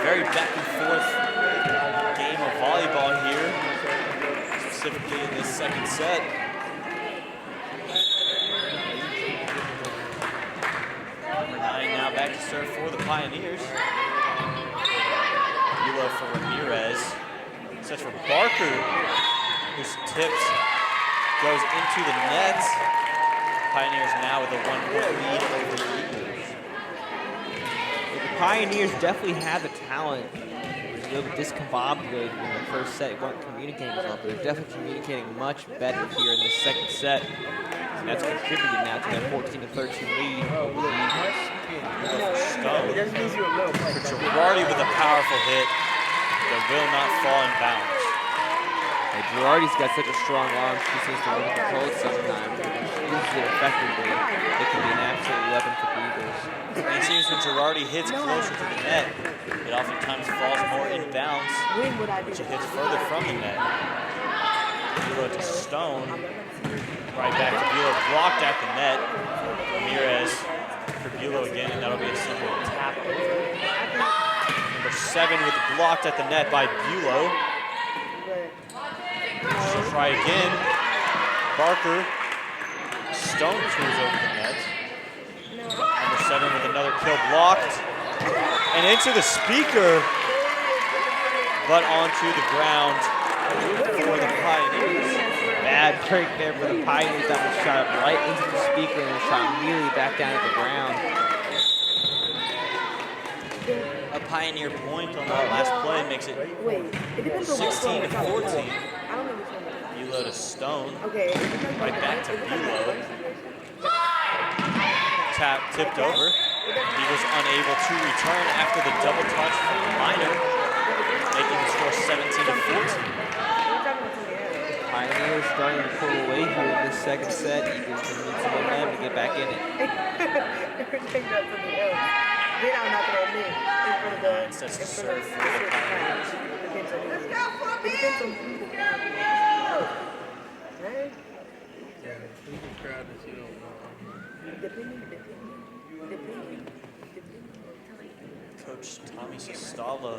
Very back and forth game of volleyball here, specifically in this second set. Number 9 now back to serve for the Pioneers. Bulow for Ramirez. Sets for Barker, whose tips goes into the net. Pioneers now with a 1-point lead over the Eagles. The Pioneers definitely have the talent. It was a little bit discombobulated in the first set. They weren't communicating as well, but they're definitely communicating much better here in the second set. And that's contributed now to their 14-13 lead over the Eagles. Stone. Girardi with a powerful hit that will not fall in bounds. Girardi's got such a strong arm, she seems to lose control sometimes. If she uses it effectively, it can be an absolute weapon for the Eagles. And it seems when Girardi hits closer to the net, it oftentimes falls more inbounds, which it hits further from the net. Bulow to Stone. Right back to Bulow, blocked at the net. Ramirez for Bulow again, and that'll be a simple tap over. Number 7 with blocked at the net by Bulow. She'll try again. Barker. Stone throws over the net. Number 7 with another kill blocked. And into the speaker, but onto the ground for the Pioneers. Bad break there for the Pioneers. That was shot up right into the speaker and shot immediately back down at the ground. A Pioneer point on that last play makes it 16-14. Bulow to Stone. Right back to Bulow. Tap tipped over. Eagles unable to return after the double touch from Minor, making the score 17-14. Pioneers starting to pull away here in this second set. Eagles can need some momentum to get back in it. Sets to serve for the Pioneers. Coach Tommy Sestala,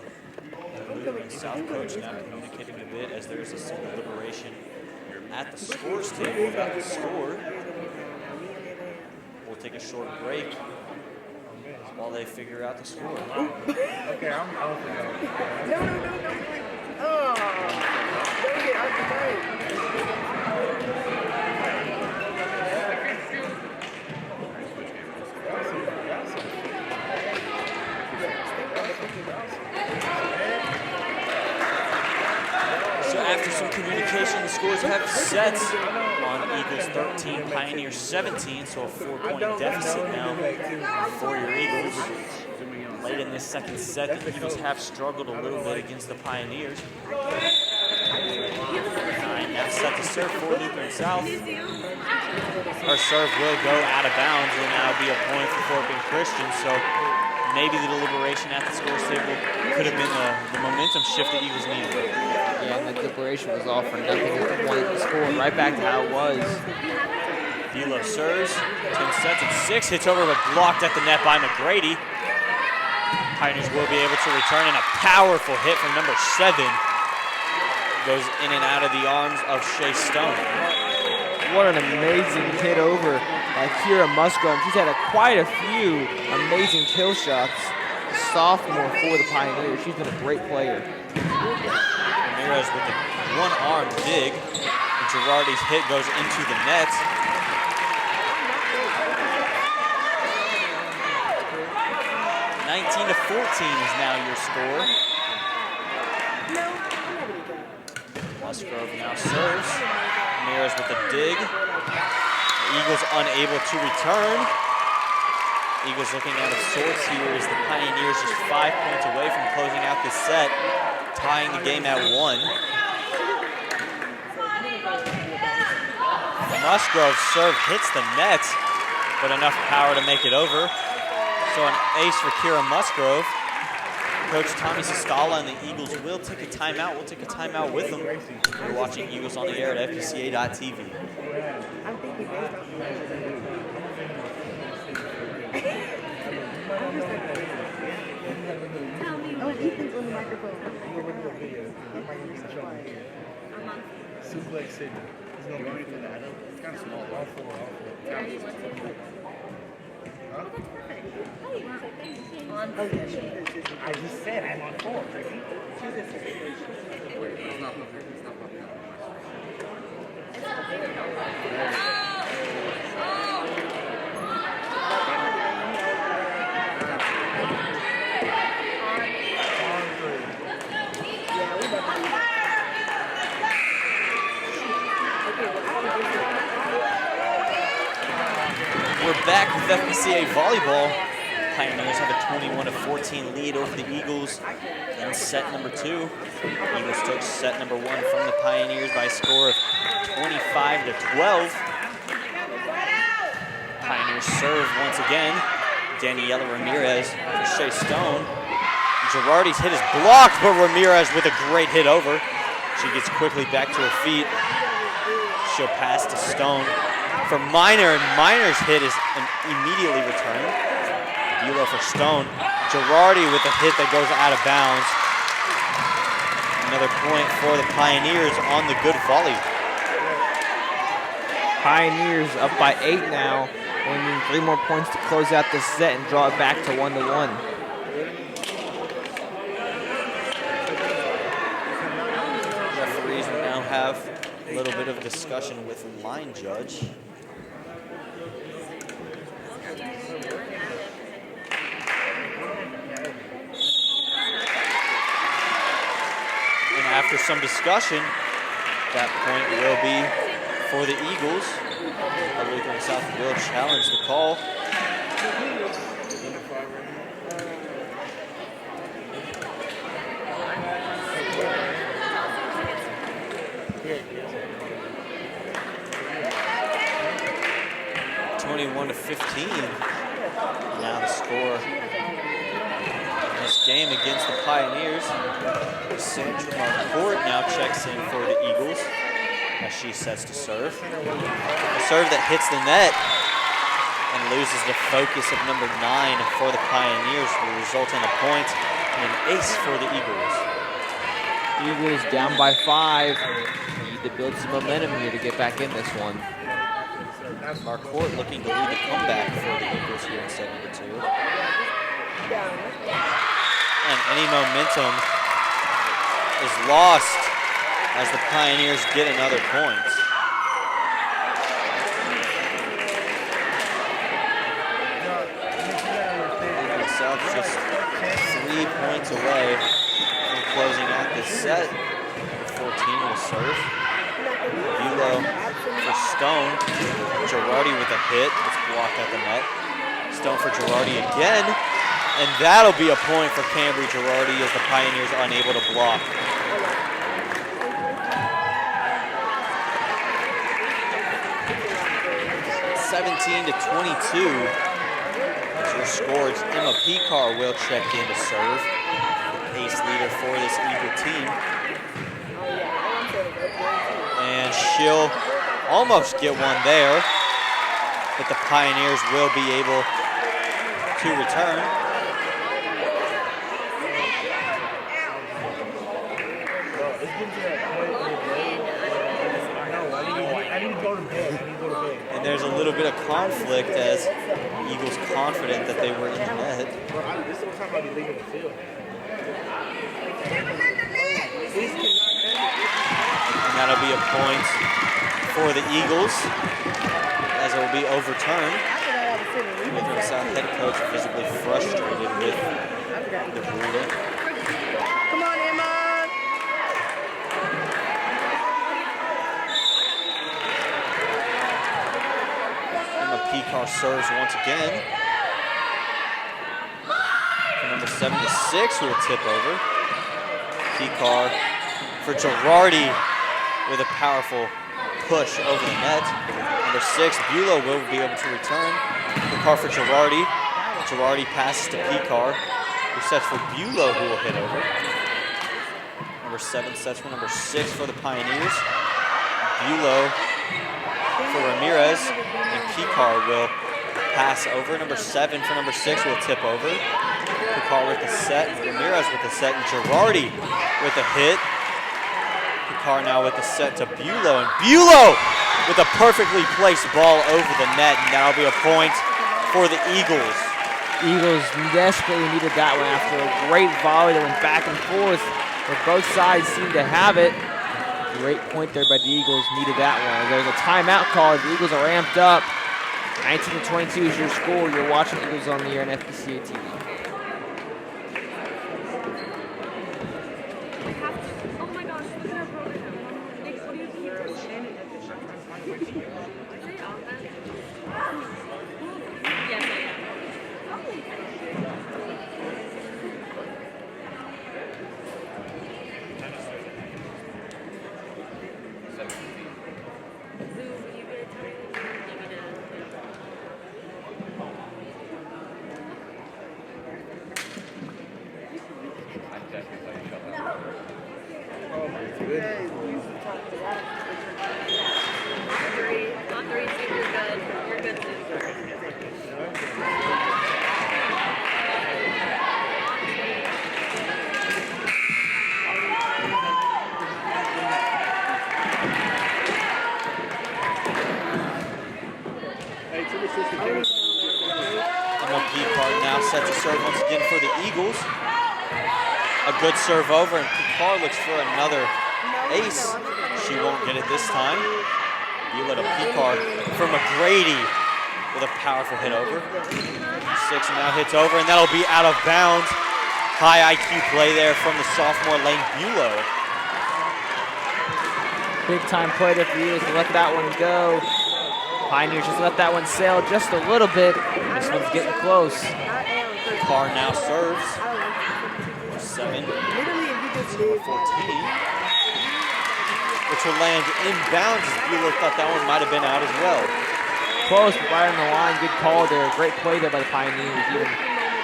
the Lutheran South coach, now communicating a bit as there is a single liberation at the scores table about the score. We'll take a short break while they figure out the score. Okay, I'm out for that. No. Oh, don't get out the way. So after some communication, the scores have set on Eagles 13, Pioneers 17, so a 4-point deficit now for your Eagles. Late in this second set, the Eagles have struggled a little bit against the Pioneers. 9 now set to serve for Lutheran South. Our serve will go out of bounds. Will now be a point for Fort Bend Christian, so maybe the deliberation at the scores table could have been the momentum shift the Eagles needed. Yeah, and the deliberation was all for nothing at the point of the score, right back to how it was. Bulow serves, 10 sets and 6, hits over but blocked at the net by McGrady. Pioneers will be able to return, and a powerful hit from number 7 goes in and out of the arms of Shea Stone. What an amazing hit over by Kira Musgrove. She's had quite a few amazing kill shots. Sophomore for the Pioneers. She's been a great player. Ramirez with the one-arm dig, and Girardi's hit goes into the net. (19-14) is now your score. Musgrove now serves. Ramirez with the dig. The Eagles unable to return. Eagles looking out of sorts here as the Pioneers just 5 points away from closing out this set, tying the game at 1. Musgrove's serve hits the net, but enough power to make it over. So an ace for Kira Musgrove. Coach Tommy Sestala and the Eagles will take a timeout. We'll take a timeout with them. You're watching Eagles on the air at FBCA.tv. I'm thinking based off Oh, Ethan's on the microphone. Suplex City. He's going to be for that. It's kind of small. All four. Huh? I just said I'm on 4. It's not We're back with FBCA Volleyball. Pioneers have a 21-14 lead over the Eagles in set number 2. Eagles took set number 1 from the Pioneers by a score of 25-12. Pioneers serve once again. Daniela Ramirez for Shea Stone. Girardi's hit is blocked, but Ramirez with a great hit over. She gets quickly back to her feet. She'll pass to Stone for Minor, and Minor's hit is immediately returned. Bulow for Stone. Girardi with a hit that goes out of bounds. Another point for the Pioneers on the good volley. Pioneers up by 8 now. Only need 3 more points to close out this set and draw it back to 1-1. Referees will now have a little bit of discussion with line judge. And after some discussion, that point will be for the Eagles. Lutheran South will challenge the call. Now the score in this game against the Pioneers. Sandra Marcourt now checks in for the Eagles as she sets to serve. A serve that hits the net and loses the focus of number 9 for the Pioneers, will result in a point and an ace for the Eagles. Eagles down by 5. Need to build some momentum here to get back in this one. Marcourt looking to lead the comeback for the Eagles here in set number 2. And any momentum is lost as the Pioneers get another point. Lutheran South just 3 points away from closing out this set. 14 will serve. Bulow for Stone. Girardi with a hit. It's blocked at the net. Stone for Girardi again. And that'll be a point for Cambry Girardi as the Pioneers are unable to block. (17-22) is your score. Emma Picar will check in to serve. The ace leader for this Eagle team. And she'll almost get one there, but the Pioneers will be able to return. And there's a little bit of conflict as Eagles confident that they were in the net. And that'll be a point for the Eagles as it will be overturned. Lutheran South head coach visibly frustrated with the ruling. Come on, Emma. Emma Picar serves once again. For number 76 who will tip over. Picar for Girardi with a powerful push over the net. Number 6, Bulow will be able to return. Picar for Girardi. Girardi passes to Picar, who sets for Bulow, who will hit over. Number 7 sets for number 6 for the Pioneers. Bulow for Ramirez, and Picar will pass over. Number 7 for number 6 will tip over. Picar with the set, Ramirez with the set, and Girardi with a hit. Picar now with the set to Bulow, and Bulow with a perfectly placed ball over the net, and that'll be a point for the Eagles. Eagles desperately needed that one after a great volley that went back and forth, where both sides seemed to have it. Great point there by the Eagles, needed that one. There's a timeout call. The Eagles are ramped up. 19-22 is your score. You're watching Eagles on the air on FBCA TV. Oh my gosh, look at our program. Nick, what do you think? Yes, I am. Emma Picard now set to serve once again for the Eagles. A good serve over, and Picard looks for another ace. She won't get it this time. Violetta Picard from McGrady with a powerful hit over. 6 now hits over, and that'll be out of bounds. High IQ play there from the sophomore Lane Bulow. Big time play there for you to let that one go. Pioneers just let that one sail just a little bit. This one's getting close. Carr now serves. 7, 14, which will land inbounds. Bueller thought that one might have been out as well. Close, but right on the line. Good call there. Great play there by the Pioneers.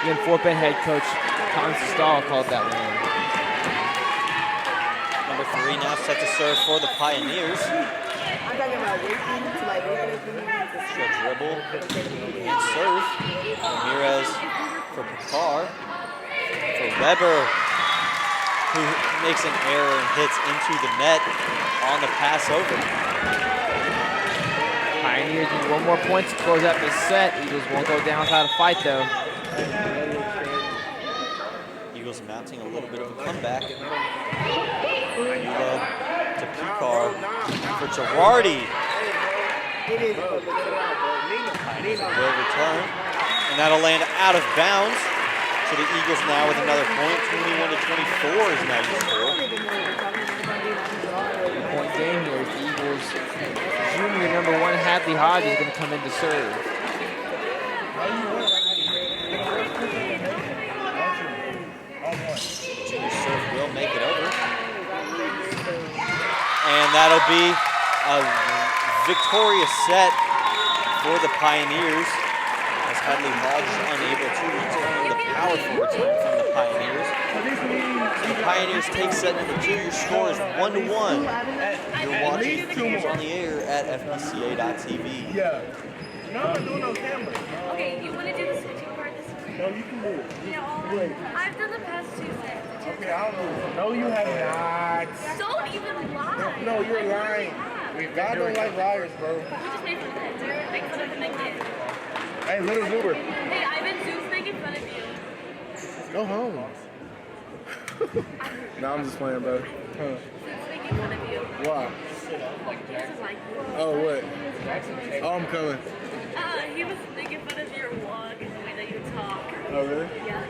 Even Fort Bend head coach Tom Stahl called that one. Number 3 now set to serve for the Pioneers. I'm talking about waiting to like She'll dribble and serve. Ramirez for Picard. For Weber, who makes an error and hits into the net on the pass over. Pioneers need 1 more point to close out this set. Eagles won't go down without a fight though. Eagles mounting a little bit of a comeback. Eula to Picard for Girardi. Will return, and that'll land out of bounds. So the Eagles now with another point. 21 to 24 is now your score. 3-point game here. The Eagles junior number 1 Hadley Hodge is going to come in to serve. Junior serve will make it over. And that'll be a victorious set for the Pioneers, as Hadley Hodge is unable to return the powerful return from the Pioneers. So the Pioneers take set number 2. Your score is 1-1. You're watching Eagles on the air at FBCA.tv. Yeah. No, I'm doing no camera. Okay, you want to do the switching part this week? No, you can do it. Yeah, I've done the past 2 sets. Okay, I'll do it. No, you have not. Don't even lie. No, you're lying. God don't like liars, bro. We just made fun of it. Make fun of him again. Hey, little Zuber, Hey, Ivan, Zeus making fun of you. go home. No, I'm just playing, bro. Huh. Zeus making fun of you. Why? This is like, Oh, what? Oh, I'm coming. he was making fun of your walk and the way that you talk. Oh, really? Yeah.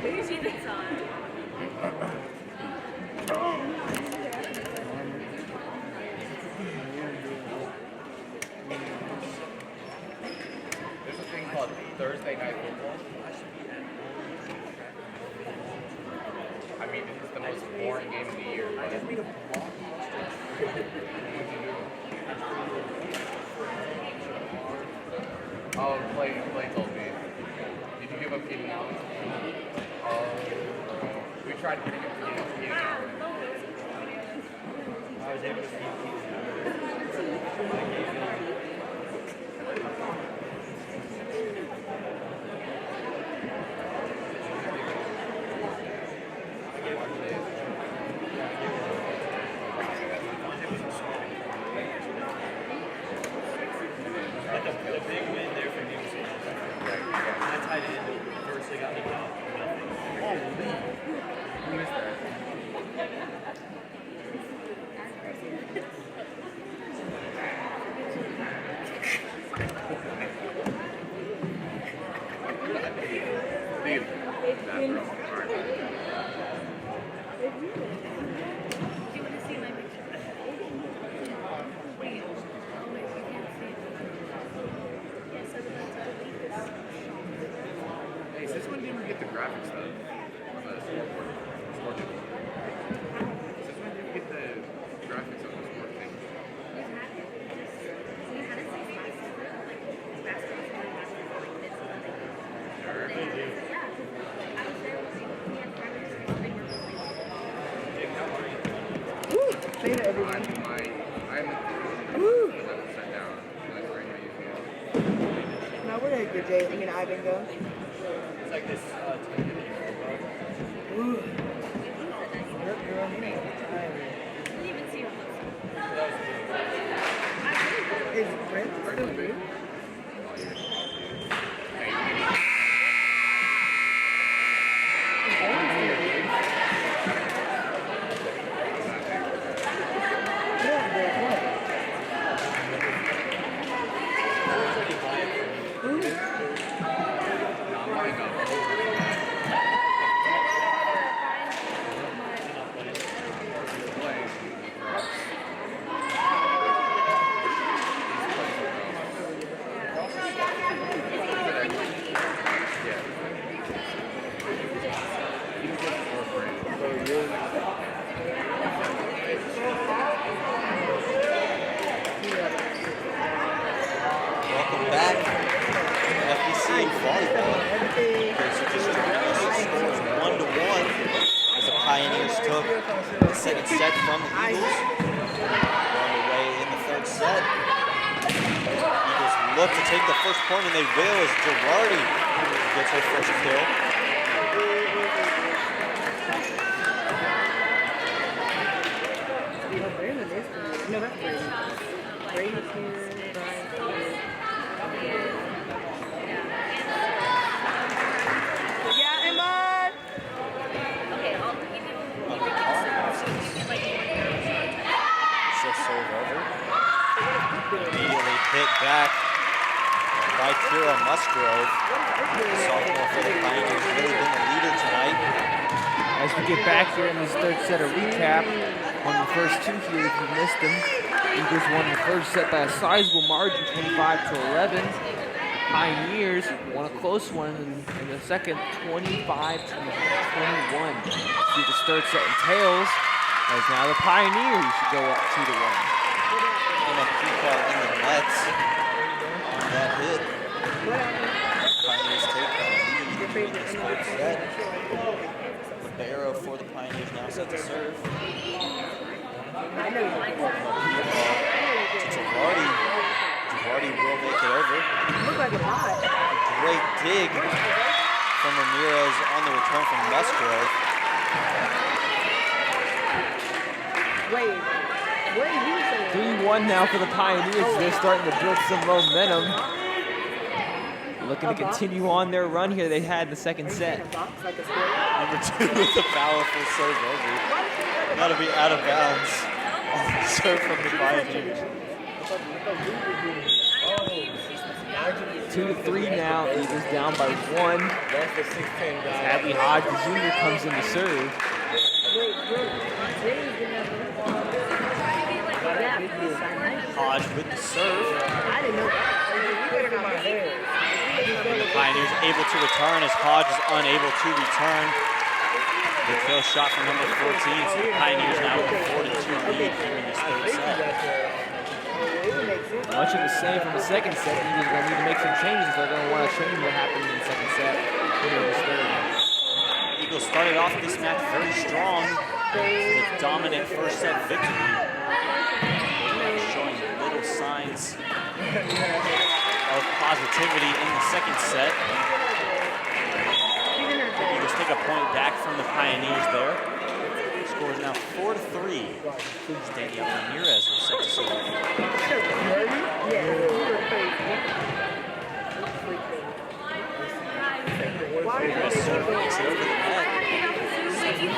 You see the time. There's a thing called Thursday Night Football. I mean, this is the most boring game of the year. Oh, Clay told me. Did you give up Keenan Allen? Oh, we tried getting him Keenan Allen. I was able to keep Hey, since when did we get the graphics stuff? On the scoreboard? Since when did we get the graphics on the scoreboard thing? Later, everyone. I'm set down. Like, right now, Now, where did your Jay and Ivan go? it's like this Ooh. Yep, girl. didn't even see him. Is Brent still good? Hey, Volleyball. In case you just joined us, the score is 1-1 as the Pioneers took the second set from the Eagles. On the way in the third set. Eagles look to take the first point, and they will as Girardi gets her first kill. No, that's Brady. Brady's here, Brian's here. Yeah, and bud. Okay, I'll give you She'll serve over. Immediately hit back by Kira Musgrove. The sophomore for the Pioneers really been the leader tonight. As we get back here in this third set, a recap on the first two here if you missed them. Eagles won the first set by a sizable margin, 25-11. Pioneers won a close one in the second, 25-21. See what this third set entails, as now the Pioneers should go up 2-1. And a peek out in the nets on that hit. Pioneers take the lead in this third set. Libero for the Pioneers now set to serve. Girardi will make it over. Look like a lot. A great dig from Ramirez on the return from Musgrove. Wait, what are you saying? 3-1 now for the Pioneers. They're starting to build some momentum. Looking to continue on their run here they had in the second set. Number 2 with a powerful serve over. That'll be out of bounds on the serve from the Pioneers. 2-3 now. Eagles down by 1. That's the 6'10" guy. Hadley Hodge Jr. comes in to serve. Hodge with the serve. I didn't know that. The Pioneers able to return as Hodge is unable to return. The kill shot from number 14. So the Pioneers now with a 4-2 lead here in this third set. Much of the same from the second set. Eagles are going to need to make some changes. They're going to want to change what happened in the second set. Put it in this third. Eagles started off this match very strong with a dominant first set victory. Showing little signs of positivity in the second set. The Eagles take a point back from the Pioneers there. The score is now 4-3. Danielle Ramirez will set to serve. Ramirez serve makes it over the net. 7-10.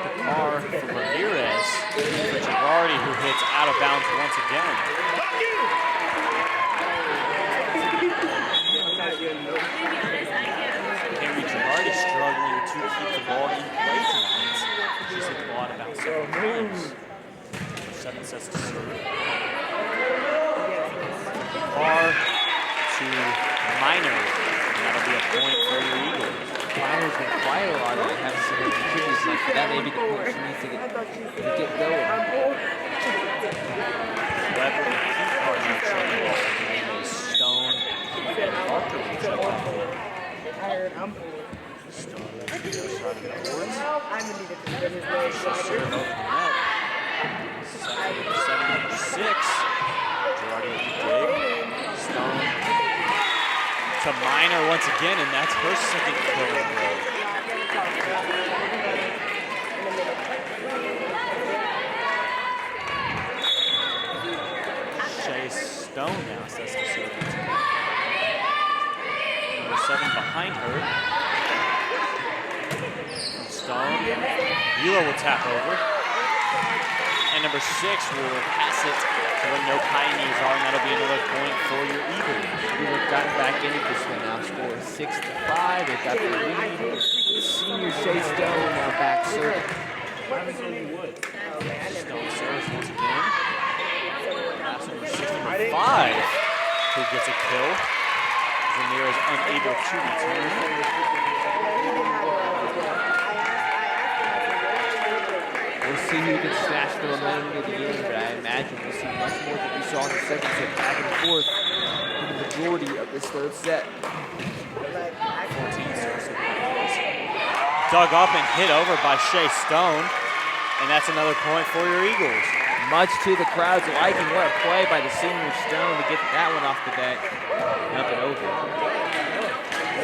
The par for Ramirez. For Girardi, who hits out of bounds once again. Henry Girardi struggling to keep the ball in play tonight. She's hit the ball out of bounds several times. 7 sets to serve. Par to Minor. And that'll be a point for your Eagles. Minor's been quiet a lot. They haven't seen her activities like that. May be the point she needs to get going. Weber and Pete are now checking off. Stone and Parker will check off. Stone makes the other side of the court. She'll serve over the net. 7-6. Girardi with the dig. Stone to Minor once again, and that's her second kill in a row. Chase Stone now says to serve it. Number 7 behind her. Stone. Vila will tap over. And number 6 will pass it to where no Pioneers are, and that'll be another point for your Eagles. We've gotten back into this one now. Score 6-5. They've got the lead. Senior Chase Stone now back serving. Stone serves once again. Pass number 6, number 5, who gets a kill. Ramirez unable to return. We'll see who can snatch the momentum of the game, but I imagine we'll see much more than we saw in the second set, back and forth. The majority this third set. 14 serves. Dug up and hit over by Shea Stone. And that's another point for your Eagles. Much to the crowd's liking. What a play by the senior Stone to get that one off the deck and up and over.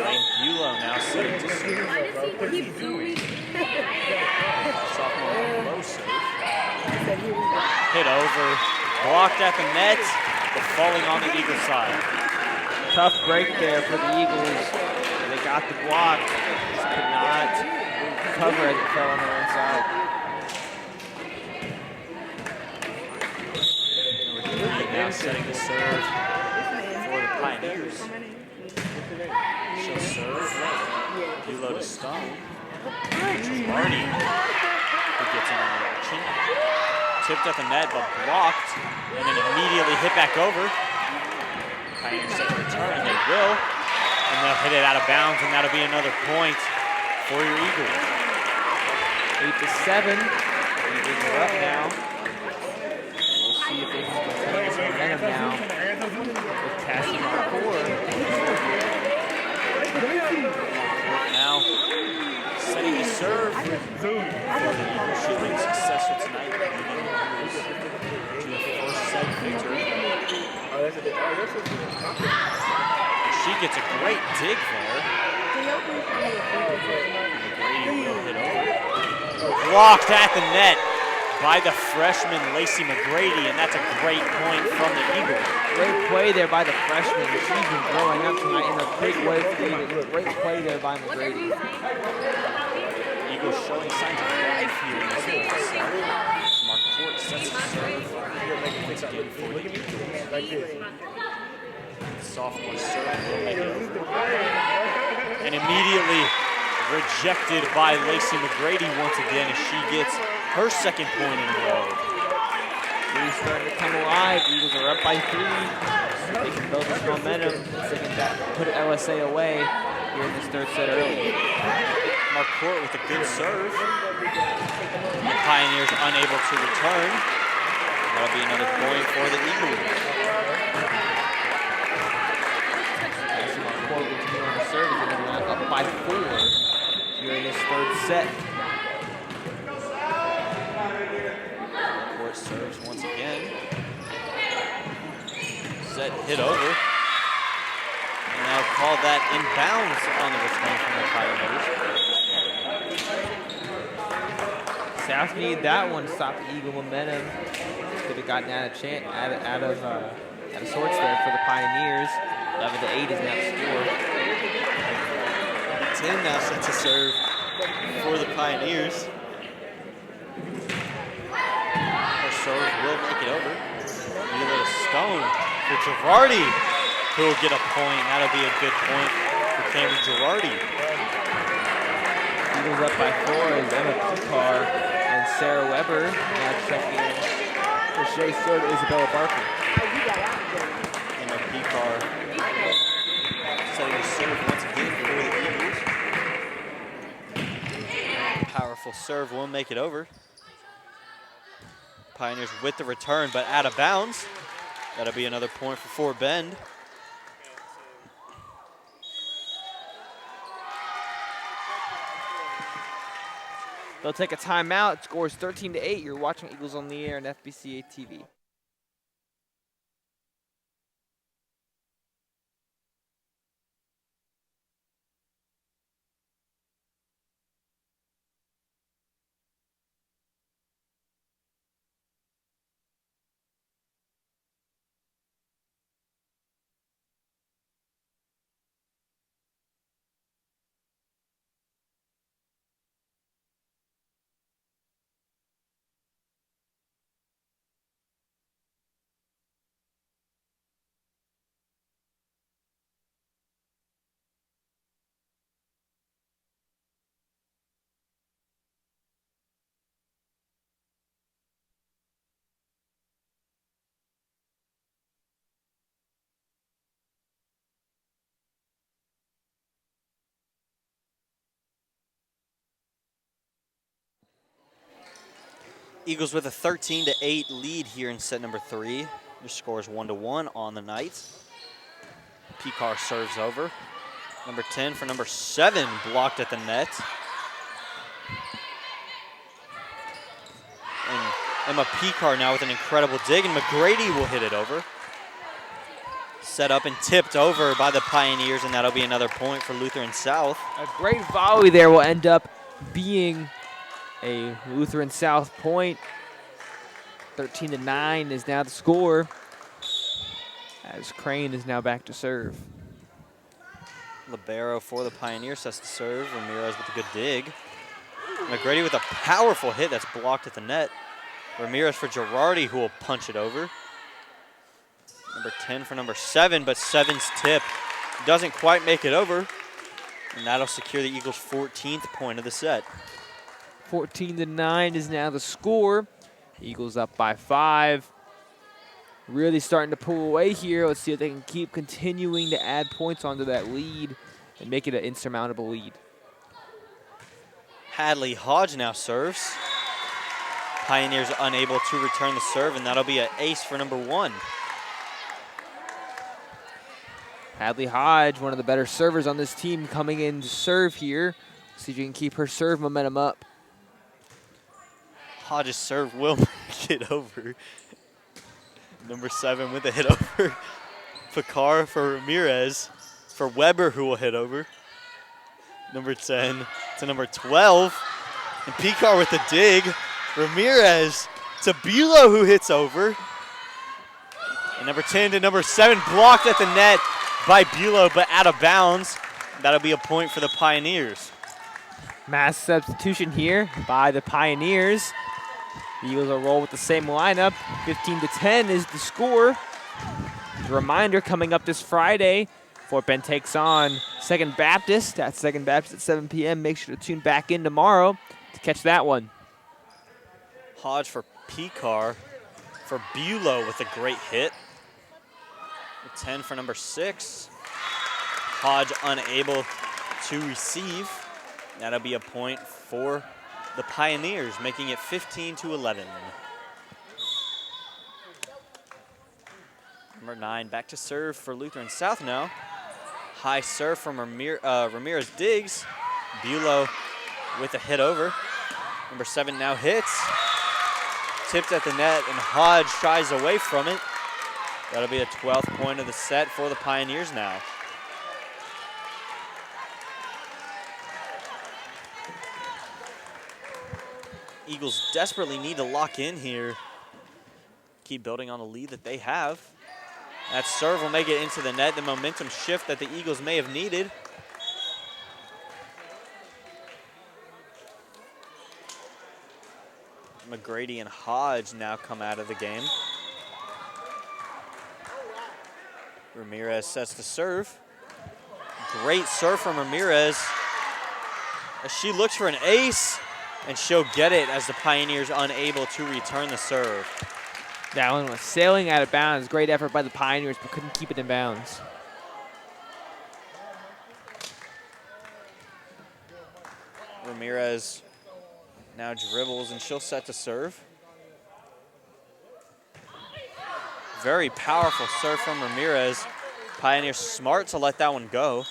And Bulow now setting to serve. Sophomore low serve. Hit over, blocked at the net, but falling on the Eagle side. Tough break there for the Eagles. They got the block, just could not cover as it fell on their own side. Now setting the serve for the Pioneers. She'll serve. Bulow to Stone. Girardi, who gets in on the action. Tipped at the net, but blocked, and then immediately hit back over. Pioneers set to return, and they will. And they'll hit it out of bounds, and that'll be another point for your Eagles. 8-7. Eagles are up now. We'll see if they can continue this momentum now with passing on 4. Now setting the serve. Shooting successful tonight. To the first set victory. She gets a great dig there. McGrady will hit over. Blocked at the net by the freshman Lacey McGrady, and that's a great point from the Eagles. Great play there by the freshman. She's been growing up tonight in a big way for the Eagles. Great play there by McGrady. Eagles showing signs of life here in this first set. Marquardt sets the serve. Once again for the Eagles. Sophomore serve will make it over. And immediately rejected by Lacey McGrady once again as she gets her second point in a row. Eagles starting to come alive. Eagles are up by 3. They can build this momentum. They can put LSA away here in this third set early. Marquardt with a good serve. The Pioneers unable to return. That'll be another point for the Eagles. Marquardt will continue on the serve. They're going to be up by 4 here in this third set. Marquardt serves once again. Set hit over. And now call that inbounds on the return from the Pioneers. South needed that one to stop the Eagle momentum. Could have gotten out of sorts there for the Pioneers. 11-8 is now the score. 10 now sets a serve for the Pioneers. Her serve will make it over. Either a Stone for Girardi, who will get a point. That'll be a good point for Cameron Girardi. Eagles up by 4 as Emma Picard and Sarah Weber now checking in for Shea Stone and Isabella Barker. Emma Picard setting the serve once again for the Eagles. Powerful serve will make it over. Pioneers with the return, but out of bounds. That'll be another point for Fort Bend. They'll take a timeout. It scores 13-8. You're watching Eagles on the Air on FBCA TV. Eagles with a 13-8 lead here in set number 3. Your score is 1-1 on the night. Picard serves over. Number 10 for number 7, blocked at the net. And Emma Picard now with an incredible dig, and McGrady will hit it over. Set up and tipped over by the Pioneers, and that'll be another point for Lutheran South. A great volley there will end up being a Lutheran South point. 13-9 is now the score, as Crane is now back to serve. Libero for the Pioneers sets to serve. Ramirez with a good dig. McGrady with a powerful hit that's blocked at the net. Ramirez for Girardi, who will punch it over. Number 10 for number 7, but 7's tip doesn't quite make it over. And that'll secure the Eagles' 14th point of the set. 14-9 is now the score. Eagles up by 5. Really starting to pull away here. Let's see if they can keep continuing to add points onto that lead and make it an insurmountable lead. Hadley Hodge now serves. Pioneers unable to return the serve, and that'll be an ace for number 1. Hadley Hodge, one of the better servers on this team, coming in to serve here. See if you can keep her serve momentum up. Hodge's serve will make it over. Number 7 with a hit over. Picard for Ramirez. For Weber, who will hit over. Number 10 to number 12. And Picard with the dig. Ramirez to Bulow, who hits over. And number 10 to number 7, blocked at the net by Bulow, but out of bounds. That'll be a point for the Pioneers. Mass substitution here by the Pioneers. The Eagles will roll with the same lineup. 15-10 is the score. As a reminder, coming up this Friday, Fort Bend takes on Second Baptist. That's Second Baptist at 7 p.m. Make sure to tune back in tomorrow to catch that one. Hodge for Picard. For Bulow with a great hit. 10 for number 6. Hodge unable to receive. That'll be a point for the Pioneers, making it 15-11. Number 9 back to serve for Lutheran South now. High serve from Ramirez digs. Bulow with a hit over. Number 7 now hits. Tipped at the net, and Hodge shies away from it. That'll be a 12th point of the set for the Pioneers now. Eagles desperately need to lock in here. Keep building on the lead that they have. That serve will make it into the net, the momentum shift that the Eagles may have needed. McGrady and Hodge now come out of the game. Ramirez sets the serve. Great serve from Ramirez. As she looks for an ace, and she'll get it as the Pioneers unable to return the serve. That one was sailing out of bounds. Great effort by the Pioneers, but couldn't keep it in bounds. Ramirez now dribbles, and she'll set to serve. Very powerful serve from Ramirez. Pioneers smart to let that one go.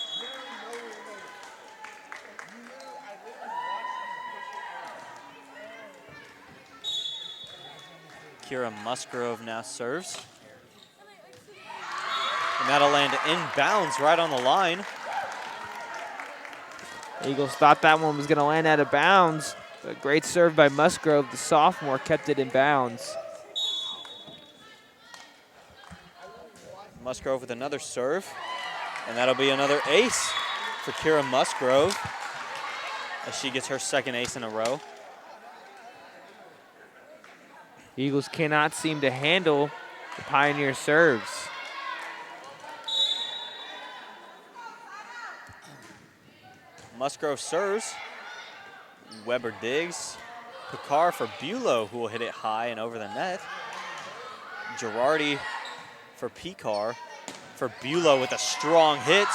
Kira Musgrove now serves. And that'll land inbounds right on the line. Eagles thought that one was going to land out of bounds. A great serve by Musgrove. The sophomore kept it in bounds. Musgrove with another serve. And that'll be another ace for Kira Musgrove as she gets her second ace in a row. Eagles cannot seem to handle the Pioneer serves. Musgrove serves. Weber digs. Picard for Bulow, who will hit it high and over the net. Girardi for Picard. For Bulow with a strong hit.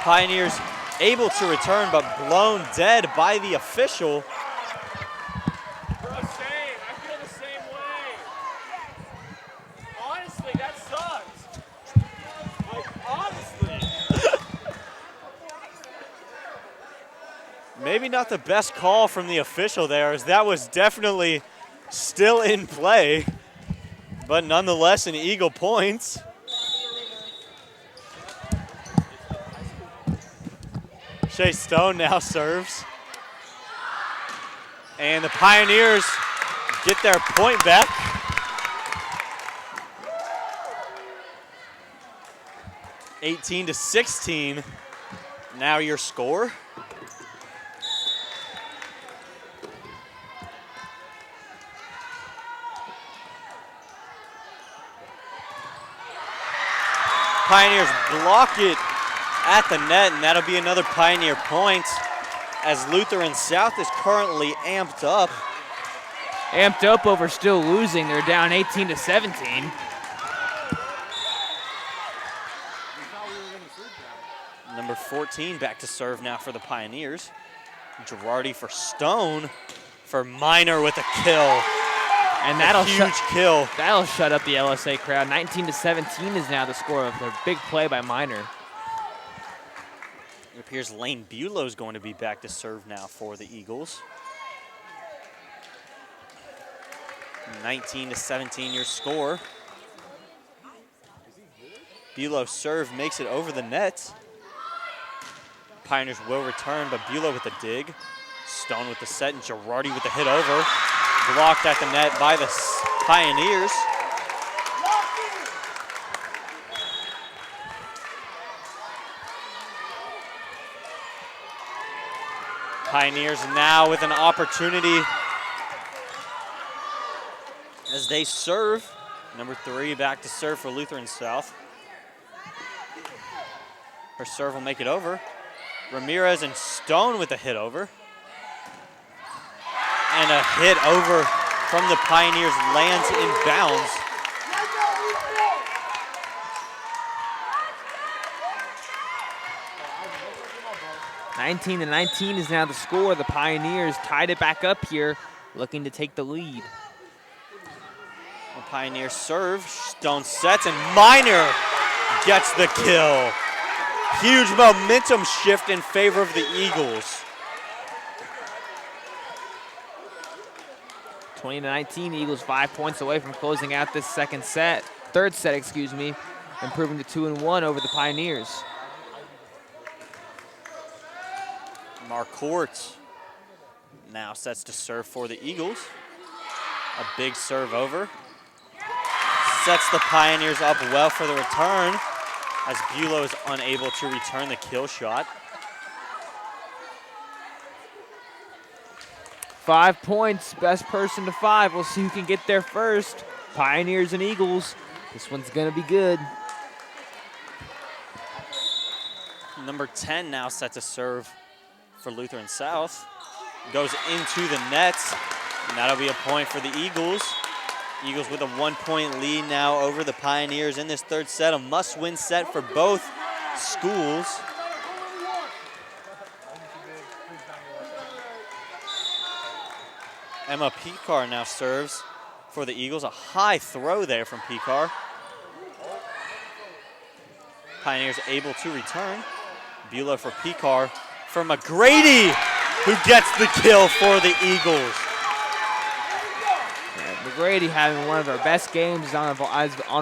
Pioneers able to return, but blown dead by the official. I feel the same way. Honestly, maybe not the best call from the official there, as that was definitely still in play, but nonetheless an Eagle point. Shea Stone now serves. And the Pioneers get their point back. (18-16). Now your score. Pioneers block it at the net, and that'll be another Pioneer point, as Lutheran South is currently amped up. Amped up over still losing. They're down 18-17. Number 14 back to serve now for the Pioneers. Girardi for Stone, for Minor with a kill. And that'll huge kill. That'll shut up the LSA crowd. 19-17 is now the score of their big play by Minor. It appears Lane Bulow is going to be back to serve now for the Eagles. 19-17 your score. Bulow serve makes it over the net. Pioneers will return, but Bulow with the dig. Stone with the set, and Girardi with the hit over. Blocked at the net by the Pioneers. Pioneers now with an opportunity as they serve. Number 3 back to serve for Lutheran South. Her serve will make it over. Ramirez and Stone with a hit over. And a hit over from the Pioneers lands in bounds. (19-19) is now the score. The Pioneers tied it back up here, looking to take the lead. The Pioneers serve. Stone sets, and Minor gets the kill. Huge momentum shift in favor of the Eagles. 20-19, Eagles 5 points away from closing out this third set, improving to 2-1 over the Pioneers. Marcourt now sets to serve for the Eagles. A big serve over. Sets the Pioneers up well for the return, as Bulow is unable to return the kill shot. 5 points, best person to 5. We'll see who can get there first. Pioneers and Eagles. This one's gonna be good. Number 10 now set to serve for Lutheran South. Goes into the net, and that'll be a point for the Eagles. Eagles with a 1-point lead now over the Pioneers in this third set. A must-win set for both schools. Emma Picar now serves for the Eagles. A high throw there from Picar. Pioneers able to return. Bulow for Picar, for McGrady, who gets the kill for the Eagles. McGrady having one of their best games on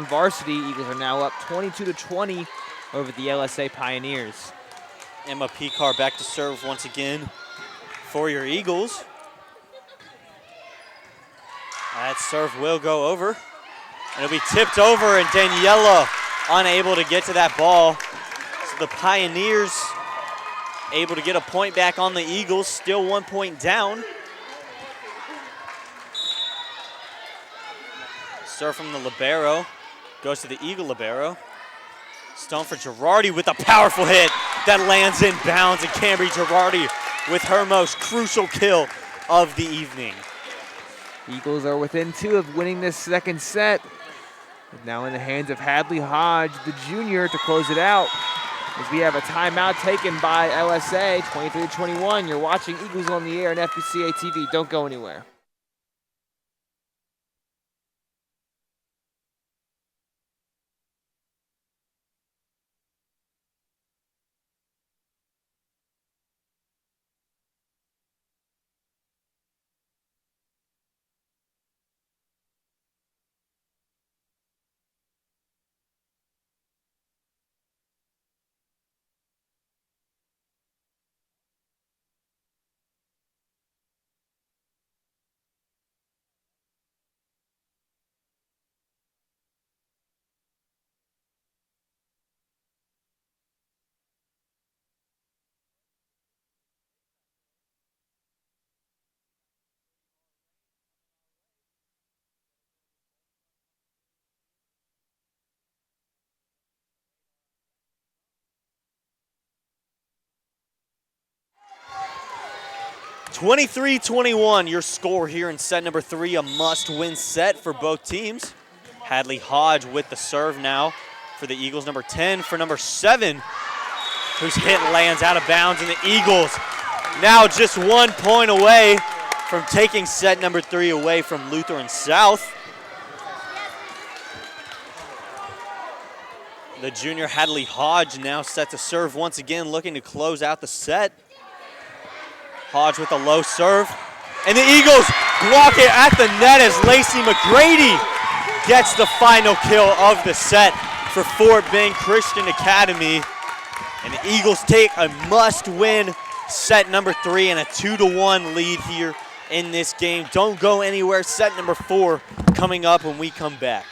varsity. Eagles are now up 22-20 over the LSA Pioneers. Emma Picar back to serve once again for your Eagles. That serve will go over. And it'll be tipped over, and Daniela unable to get to that ball. So the Pioneers able to get a point back on the Eagles, still 1 point down. Serve from the libero, goes to the Eagle libero. Stone for Girardi with a powerful hit that lands in bounds, and Cambry Girardi with her most crucial kill of the evening. Eagles are within 2 of winning this second set. Now in the hands of Hadley Hodge, the junior, to close it out. As we have a timeout taken by LSA, 23-21. You're watching Eagles on the Air on FBCA TV. Don't go anywhere. 23-21, your score here in set number 3, a must-win set for both teams. Hadley Hodge with the serve now for the Eagles, number 10 for number 7, whose hit lands out of bounds, and the Eagles now just 1 point away from taking set number 3 away from Lutheran South. The junior Hadley Hodge now set to serve once again, looking to close out the set. Hodge with a low serve, and the Eagles block it at the net as Lacey McGrady gets the final kill of the set for Fort Bend Christian Academy. And the Eagles take a must-win set number 3 and a 2-1 lead here in this game. Don't go anywhere. Set number 4 coming up when we come back.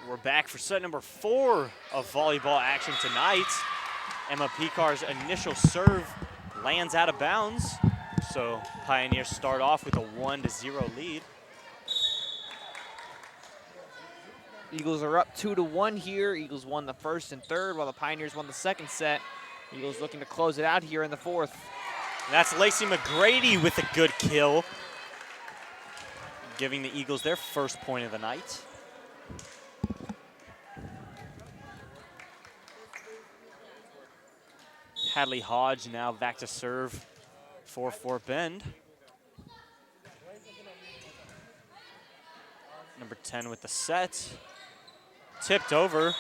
We're back for set number 4 of volleyball action tonight. Emma Picar's initial serve lands out of bounds, so Pioneers start off with a 1-0 lead. Eagles are up 2-1 here. Eagles won the first and third, while the Pioneers won the second set. Eagles looking to close it out here in the fourth. And that's Lacey McGrady with a good kill, giving the Eagles their first point of the night. Hadley Hodge now back to serve for Fort Bend. 10 with the set. Tipped over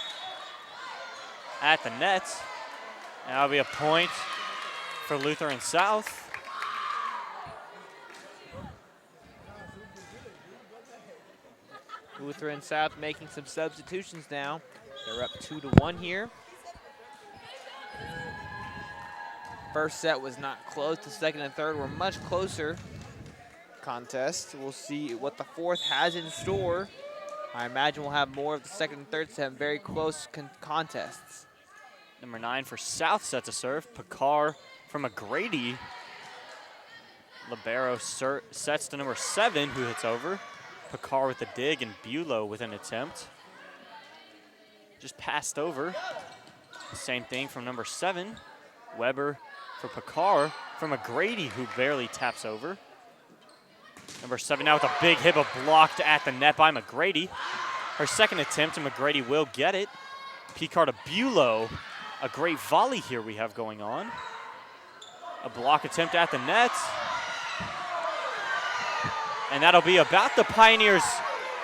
at the net. And that'll be a point for Lutheran South. Lutheran South making some substitutions now. They're up 2-1 here. First set was not close. The second and third were much closer contests. We'll see what the fourth has in store. I imagine we'll have more of the second and third set, very close contests. Number 9 for South set to serve. Picard from McGrady. Libero sets to number 7, who hits over. Picard with the dig and Bulow with an attempt. Just passed over. Same thing from number 7. Weber for Picard from McGrady, who barely taps over. Number 7 now with a big hit, but blocked at the net by McGrady. Her second attempt, and McGrady will get it. Picard to Bulow. A great volley here we have going on. A block attempt at the net. And that'll be about the Pioneers'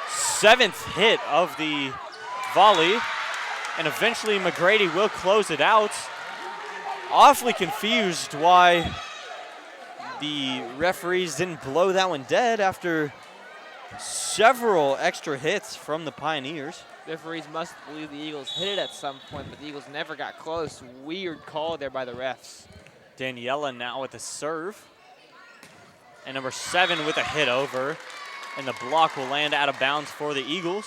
7th hit of the volley. And eventually McGrady will close it out. Awfully confused why the referees didn't blow that one dead after several extra hits from the Pioneers. Referees must believe the Eagles hit it at some point, but the Eagles never got close. Weird call there by the refs. Daniela now with a serve. And number 7 with a hit over. And the block will land out of bounds for the Eagles.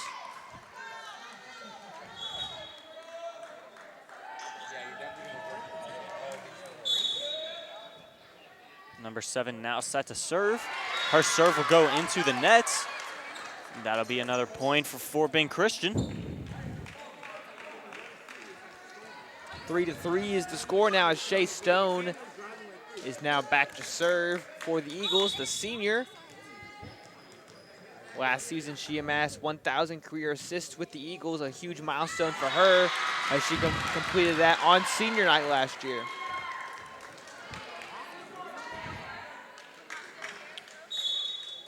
Number 7 now set to serve. Her serve will go into the net. That'll be another point for Fort Bend Christian. 3-3 is the score now as Shea Stone is now back to serve for the Eagles, the senior. Last season, she amassed 1,000 career assists with the Eagles, a huge milestone for her as she completed that on senior night last year.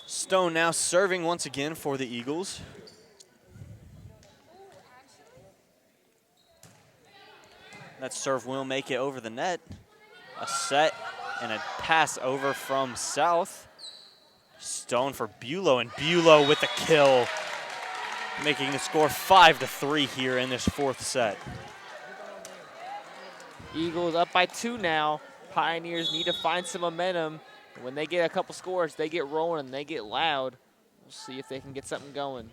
Stone now serving once again for the Eagles. That serve will make it over the net. A set and a pass over from South. Stone for Bulow, and Bulow with the kill, making the score 5-3 here in this 4th set. Eagles up by 2 now. Pioneers need to find some momentum. When they get a couple scores, they get rolling and they get loud. We'll see if they can get something going.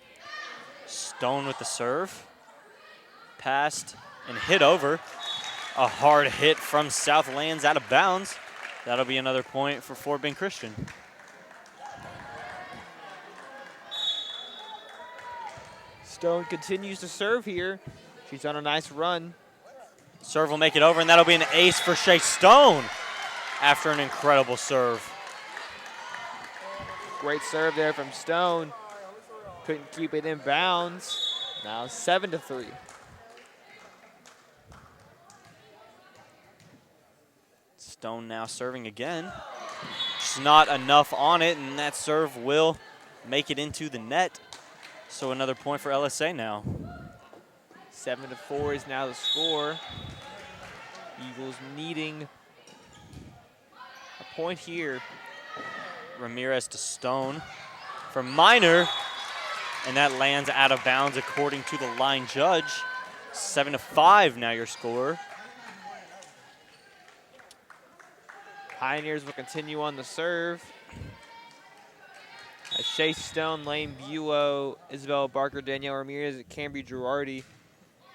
Stone with the serve. Passed and hit over. A hard hit from South lands out of bounds. That'll be another point for Fort Bend Christian. Stone continues to serve here. She's on a nice run. Serve will make it over, and that'll be an ace for Shea Stone after an incredible serve. Great serve there from Stone. Couldn't keep it in bounds. Now 7-3. Stone now serving again. Just not enough on it, and that serve will make it into the net. So another point for LSA now. 7-4 is now the score. Eagles needing a point here. Ramirez to Stone from Minor, and that lands out of bounds according to the line judge. 7-5 now your score. Pioneers will continue on the serve. Shea Stone, Lane Bulow, Isabel Barker, Danielle Ramirez, Cambry Girardi,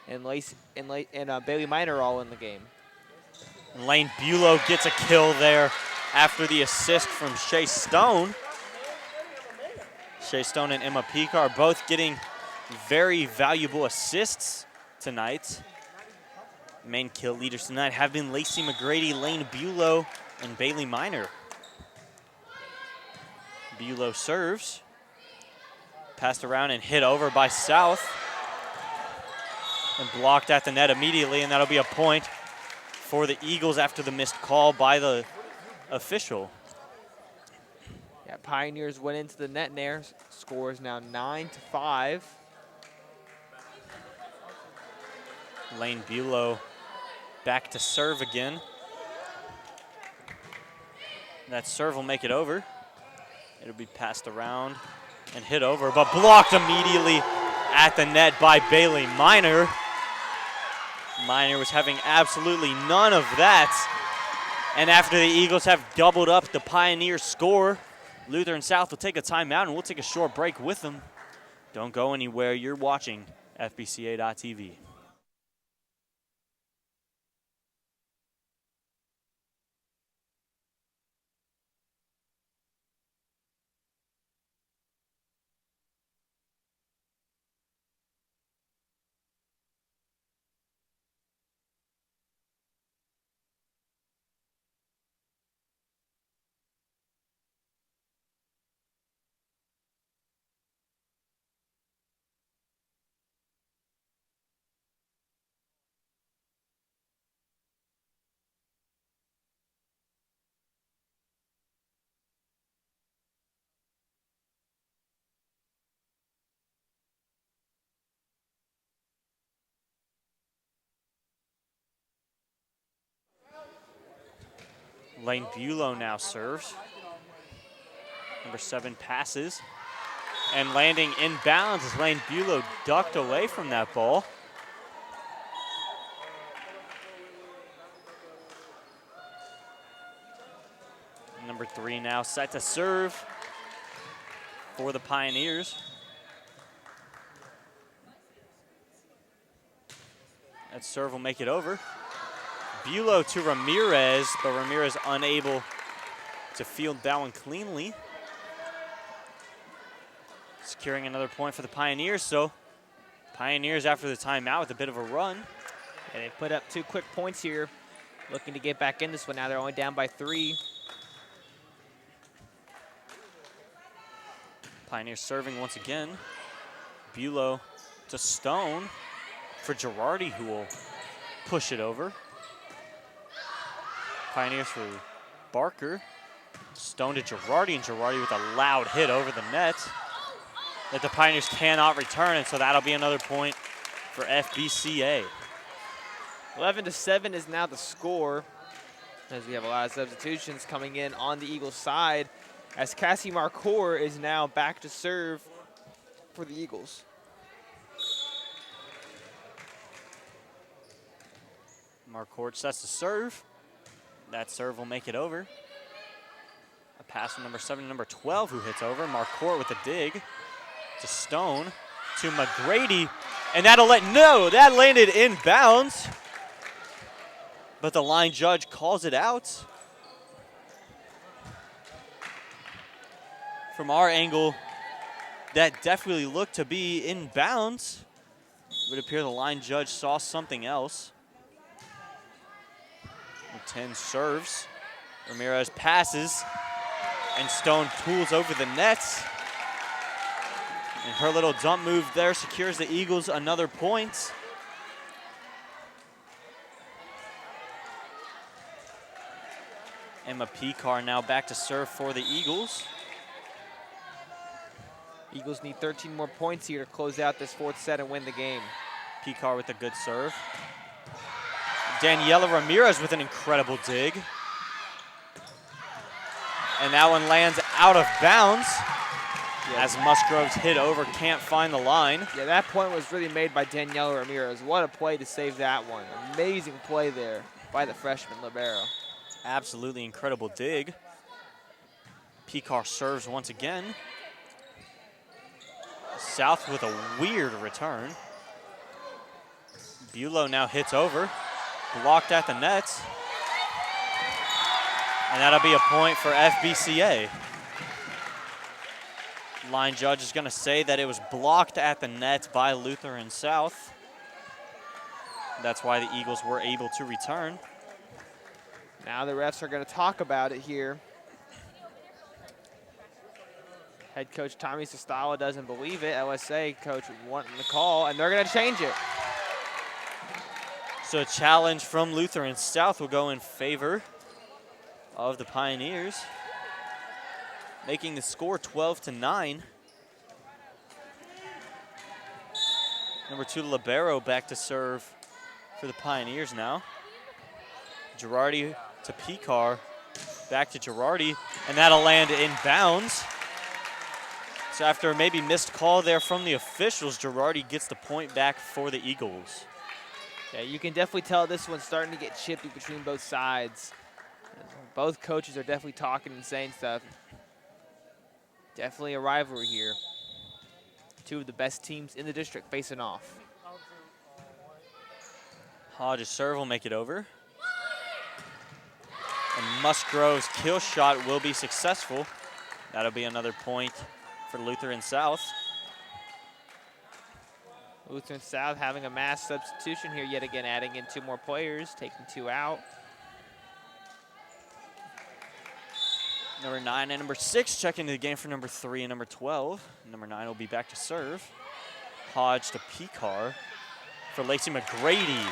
and Bailey Minor all in the game. And Lane Bulow gets a kill there after the assist from Shea Stone. Shea Stone and Emma Peak are both getting very valuable assists tonight. Main kill leaders tonight have been Lacey McGrady, Lane Bulow, and Bailey Minor. Bulow serves. Passed around and hit over by South. And blocked at the net immediately, and that'll be a point for the Eagles after the missed call by the official. Yeah, Pioneers went into the net there. Score is now 9-5. Lane Bulow back to serve again. That serve will make it over. It'll be passed around and hit over, but blocked immediately at the net by Bailey Miner. Miner was having absolutely none of that. And after the Eagles have doubled up the Pioneer score, Lutheran South will take a timeout, and we'll take a short break with them. Don't go anywhere. You're watching FBCA.TV. Lane Bulow now serves. Number 7 passes. And landing inbounds as Lane Bulow ducked away from that ball. Number 3 now set to serve for the Pioneers. That serve will make it over. Bulow to Ramirez, but Ramirez unable to field that one cleanly. Securing another point for the Pioneers, so Pioneers after the timeout with a bit of a run. And they put up 2 quick points here, looking to get back in this one. Now they're only down by 3. Pioneers serving once again. Bulow to Stone for Girardi, who will push it over. Pioneers for Barker. Stone to Girardi, and Girardi with a loud hit over the net that the Pioneers cannot return, and so that'll be another point for FBCA. 11-7 is now the score, as we have a lot of substitutions coming in on the Eagles side, as Cassie Marcourt is now back to serve for the Eagles. Marcourt sets to serve. That serve will make it over. A pass from number 7 to number 12, who hits over. Marcourt with a dig to Stone to McGrady, and that landed inbounds, but the line judge calls it out. From our angle, that definitely looked to be inbounds. It would appear the line judge saw something else. 10 serves. Ramirez passes, and Stone tools over the nets. And her little dump move there secures the Eagles another point. Emma Picar now back to serve for the Eagles. Eagles need 13 more points here to close out this 4th set and win the game. Picar with a good serve. Daniela Ramirez with an incredible dig. And that one lands out of bounds as Musgrove's hit over, can't find the line. Yeah, that point was really made by Daniela Ramirez. What a play to save that one. Amazing play there by the freshman libero. Absolutely incredible dig. Picar serves once again. South with a weird return. Bulow now hits over. Blocked at the nets. And that'll be a point for FBCA. Line judge is going to say that it was blocked at the net by Lutheran South. That's why the Eagles were able to return. Now the refs are going to talk about it here. Head coach Tommy Sestala doesn't believe it. LSA coach wanting the call, and they're going to change it. So a challenge from Lutheran South will go in favor of the Pioneers. making the score 12-9. Number 2, libero, back to serve for the Pioneers now. Girardi to Picar, back to Girardi, and that'll land in bounds. So after a maybe missed call there from the officials, Girardi gets the point back for the Eagles. Yeah, you can definitely tell this one's starting to get chippy between both sides. Both coaches are definitely talking and saying stuff. Definitely a rivalry here. Two of the best teams in the district facing off. Hodges' serve will make it over. And Musgrove's kill shot will be successful. That'll be another point for Lutheran South. Lutheran South having a mass substitution here yet again, adding in 2 more players, taking 2 out. Number 9 and number 6 check into the game for number 3 and number 12. Number 9 will be back to serve. Hodge to Picar for Lacey McGrady,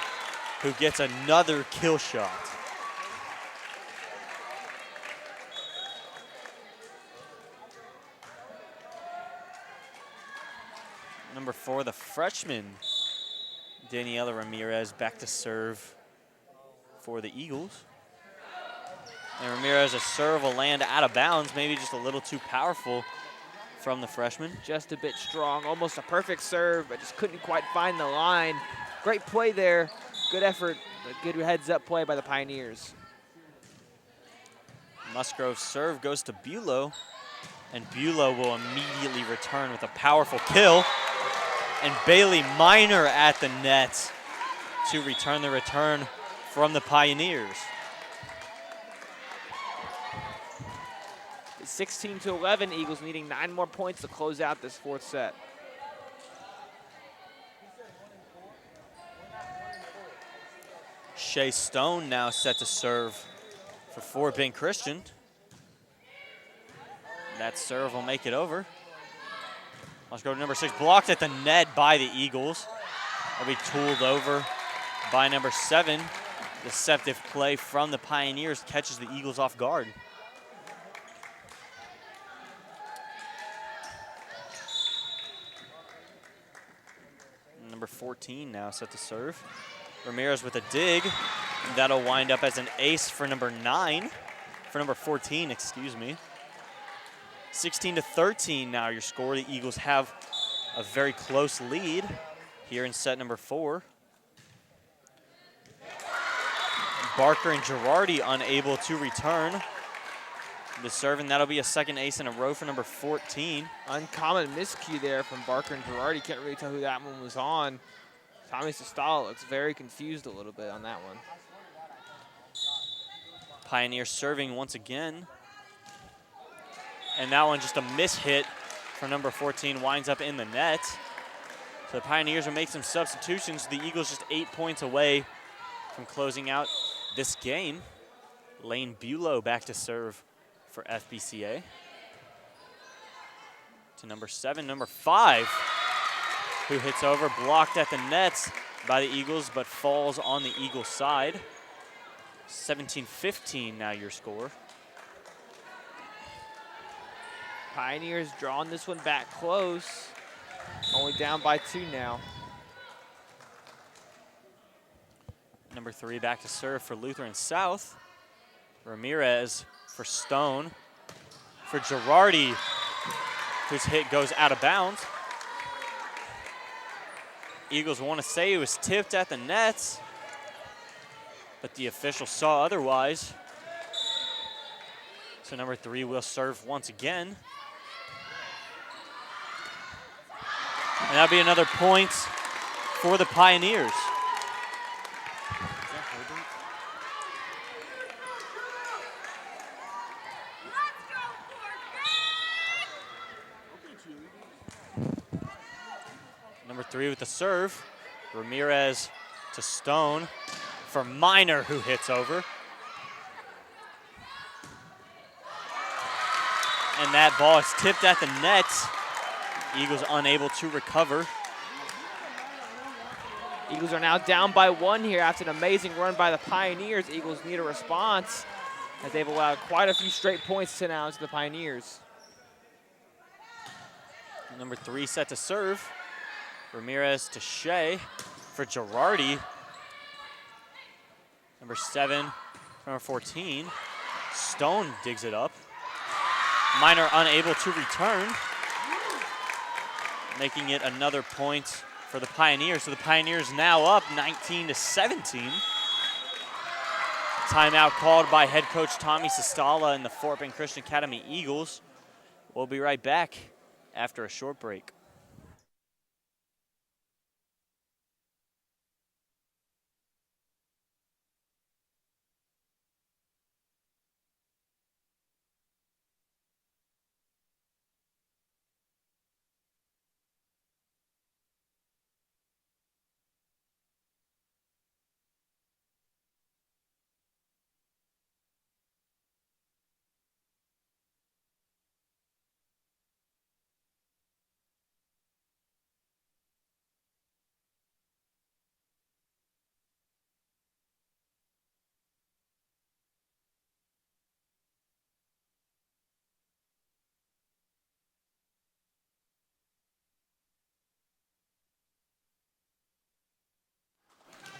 who gets another kill shot. Number 4, the freshman, Daniela Ramirez, back to serve for the Eagles. And Ramirez, a serve will land out of bounds, maybe just a little too powerful from the freshman. Just a bit strong, almost a perfect serve, but just couldn't quite find the line. Great play there, good effort, but good heads-up play by the Pioneers. Musgrove's serve goes to Bulow, and Bulow will immediately return with a powerful kill. And Bailey Minor at the net to return the return from the Pioneers. 16-11, Eagles needing 9 more points to close out this 4th set. Shea Stone now set to serve for Fort Bend Christian. That serve will make it over. Let's go to number 6, blocked at the net by the Eagles. Will be tooled over by number 7. Deceptive play from the Pioneers catches the Eagles off guard. Number 14 now set to serve. Ramirez with a dig. That'll wind up as an ace for number 9. For number 14, excuse me. 16-13 now your score. The Eagles have a very close lead here in set number 4. Barker and Girardi unable to return the serve, and that'll be a second ace in a row for number 14. Uncommon miscue there from Barker and Girardi. Can't really tell who that one was on. Tommy Sestala looks very confused a little bit on that one. Pioneer serving once again. And that one just a mishit from number 14, winds up in the net. So the Pioneers will make some substitutions. The Eagles just 8 points away from closing out this game. Lane Bulow back to serve for FBCA. To number 7, number 5, who hits over, blocked at the nets by the Eagles, but falls on the Eagles side. 17-15 now your score. Pioneers drawing this one back close. Only down by 2 now. Number 3 back to serve for Lutheran South. Ramirez for Stone. For Girardi, whose hit goes out of bounds. Eagles want to say it was tipped at the nets, but the official saw otherwise. So number 3 will serve once again. And that'll be another point for the Pioneers. Number 3 with the serve. Ramirez to Stone for Minor, who hits over. And that ball is tipped at the net. Eagles unable to recover. Eagles are now down by 1 here after an amazing run by the Pioneers. Eagles need a response as they've allowed quite a few straight points to now to the Pioneers. Number 3 set to serve. Ramirez to Shea for Girardi. Number 7, number 14. Stone digs it up. Minor unable to return, making it another point for the Pioneers. So the Pioneers now up 19-17. Timeout called by head coach Tommy Sestala and the Fort Bend Christian Academy Eagles. We'll be right back after a short break.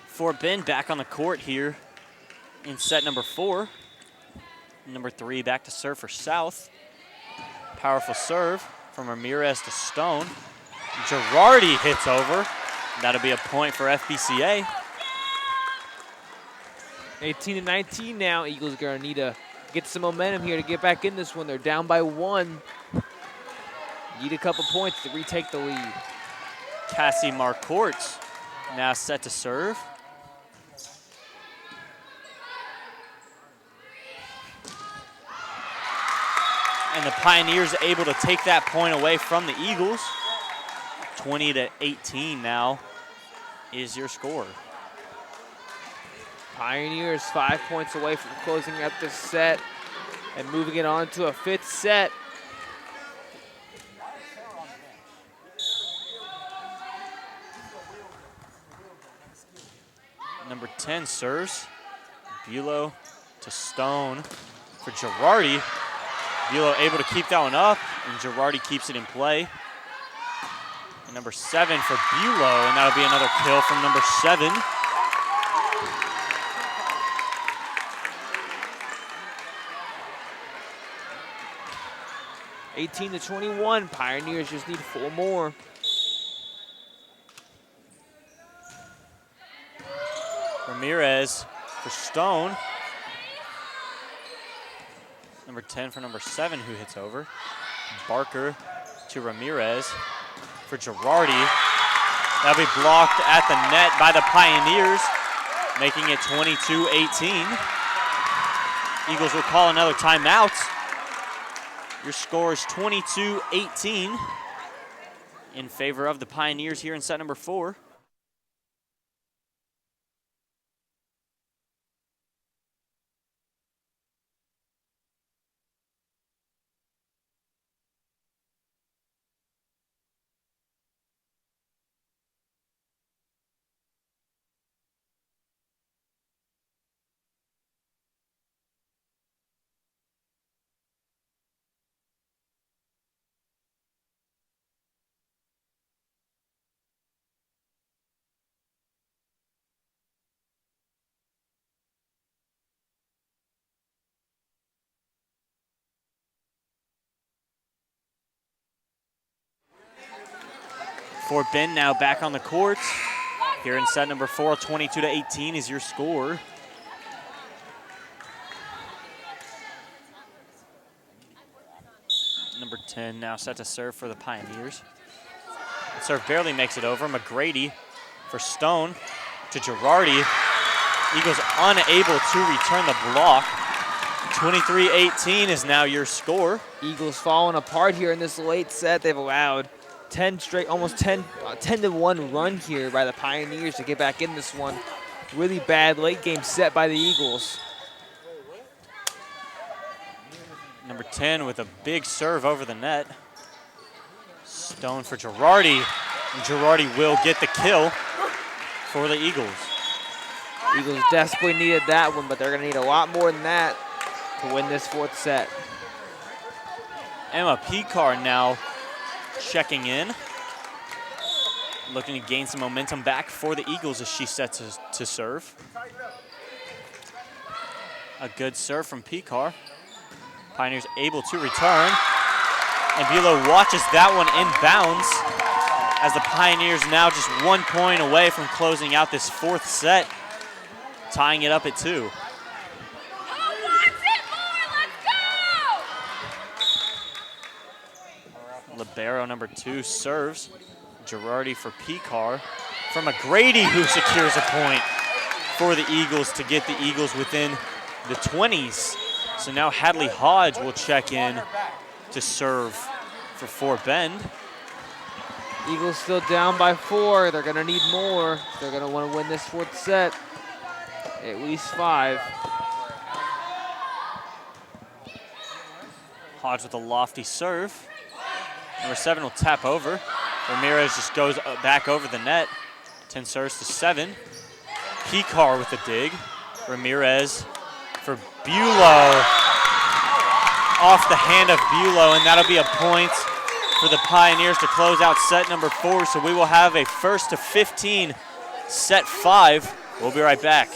Fort Bend back on the court here in set number 4. Number 3 back to serve for South. Powerful serve from Ramirez to Stone. Girardi hits over. That'll be a point for FBCA. 18-19 now. Eagles are going to need to get some momentum here to get back in this one. They're down by 1. Need a couple points to retake the lead. Cassie Marcourt now set to serve. And the Pioneers able to take that point away from the Eagles. 20-18 now is your score. Pioneers 5 points away from closing out this set and moving it on to a 5th set. Number 10 serves. Bulow to Stone for Girardi. Bulow able to keep that one up, and Girardi keeps it in play. And number 7 for Bulow, and that'll be another kill from number 7. (18-21). Pioneers just need 4 more. Ramirez for Stone. Number 10 for number 7 who hits over. Barker to Ramirez for Girardi. That'll be blocked at the net by the Pioneers, making it 22-18. Eagles will call another timeout. Your score is 22-18 in favor of the Pioneers here in set number 4. Fort Bend now back on the court. Here in set number 4, 22-18 is your score. Number 10 now set to serve for the Pioneers. The serve barely makes it over. McGrady for Stone to Girardi. Eagles unable to return the block. 23-18 is now your score. Eagles falling apart here in this late set. They've allowed 10 straight, almost 10-1 run here by the Pioneers to get back in this one. Really bad late game set by the Eagles. Number 10 with a big serve over the net. Stone for Girardi, and Girardi will get the kill for the Eagles. Eagles desperately needed that one, but they're gonna need a lot more than that to win this 4th set. Emma Picard now checking in. Looking to gain some momentum back for the Eagles as she sets to serve. A good serve from Picar. Pioneers able to return. And Bulow watches that one inbounds as the Pioneers now just 1 point away from closing out this fourth set, tying it up at 2. Libero number 2 serves. Girardi for Picar. From McGrady, who secures a point for the Eagles to get the Eagles within the 20s. So now Hadley Hodge will check in to serve for Fort Bend. Eagles still down by 4. They're going to need more. They're going to want to win this fourth set. At least 5. Hodge with a lofty serve. Number 7 will tap over. Ramirez just goes back over the net. 10 serves to 7. Picar with the dig. Ramirez for Bulow. Off the hand of Bulow, and that'll be a point for the Pioneers to close out set number 4. So we will have a 1st to 15, set 5. We'll be right back.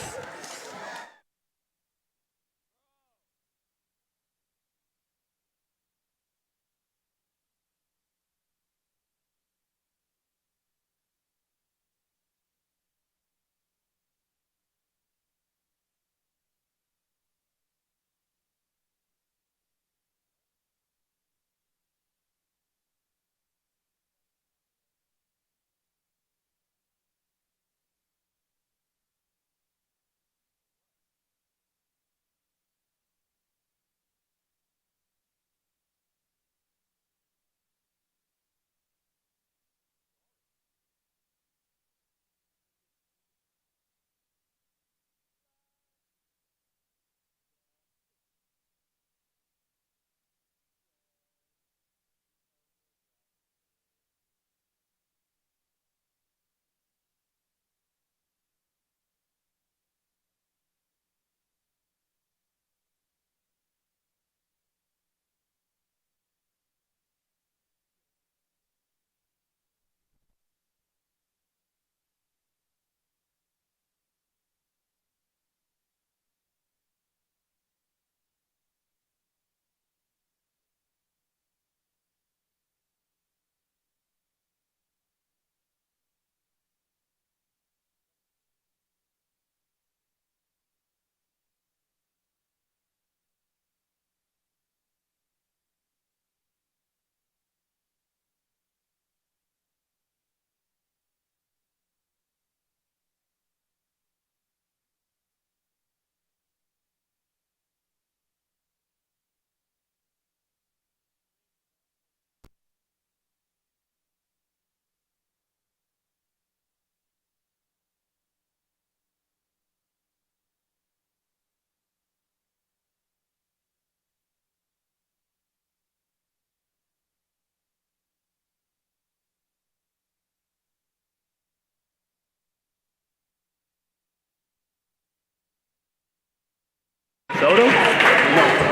Soto? No.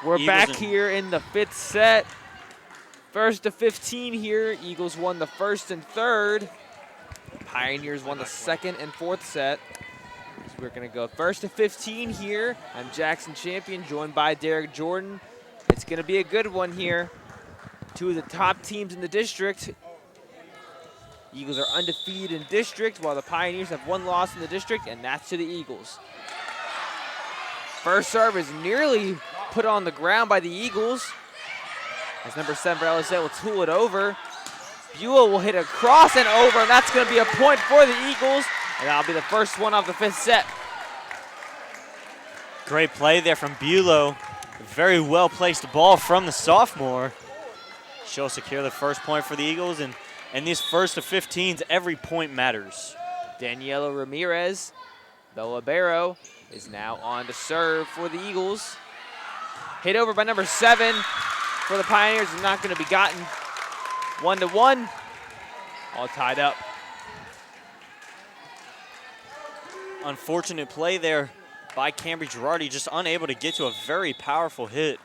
We're Eagles back in- here in the 5th set. 1st to 15 here. Eagles won the 1st and 3rd. Pioneers won the 2nd and 4th set. So we're going to go 1st to 15 here. I'm Jackson Champion, joined by Derek Jordan. It's going to be a good one here. 2 of the top teams in the district. Eagles are undefeated in district, while the Pioneers have 1 loss in the district, and that's to the Eagles. First serve is nearly put on the ground by the Eagles, as number 7 for LSA will tool it over. Beulah will hit a cross and over, and that's going to be a point for the Eagles, and that'll be the first one of the 5th set. Great play there from Beulah. Very well-placed ball from the sophomore. She'll secure the first point for the Eagles, and in these first of 15s, every point matters. Daniela Ramirez, the libero, is now on to serve for the Eagles. Hit over by number 7 for the Pioneers is not going to be gotten. 1-1, all tied up. Unfortunate play there by Cambry Girardi, just unable to get to a very powerful hit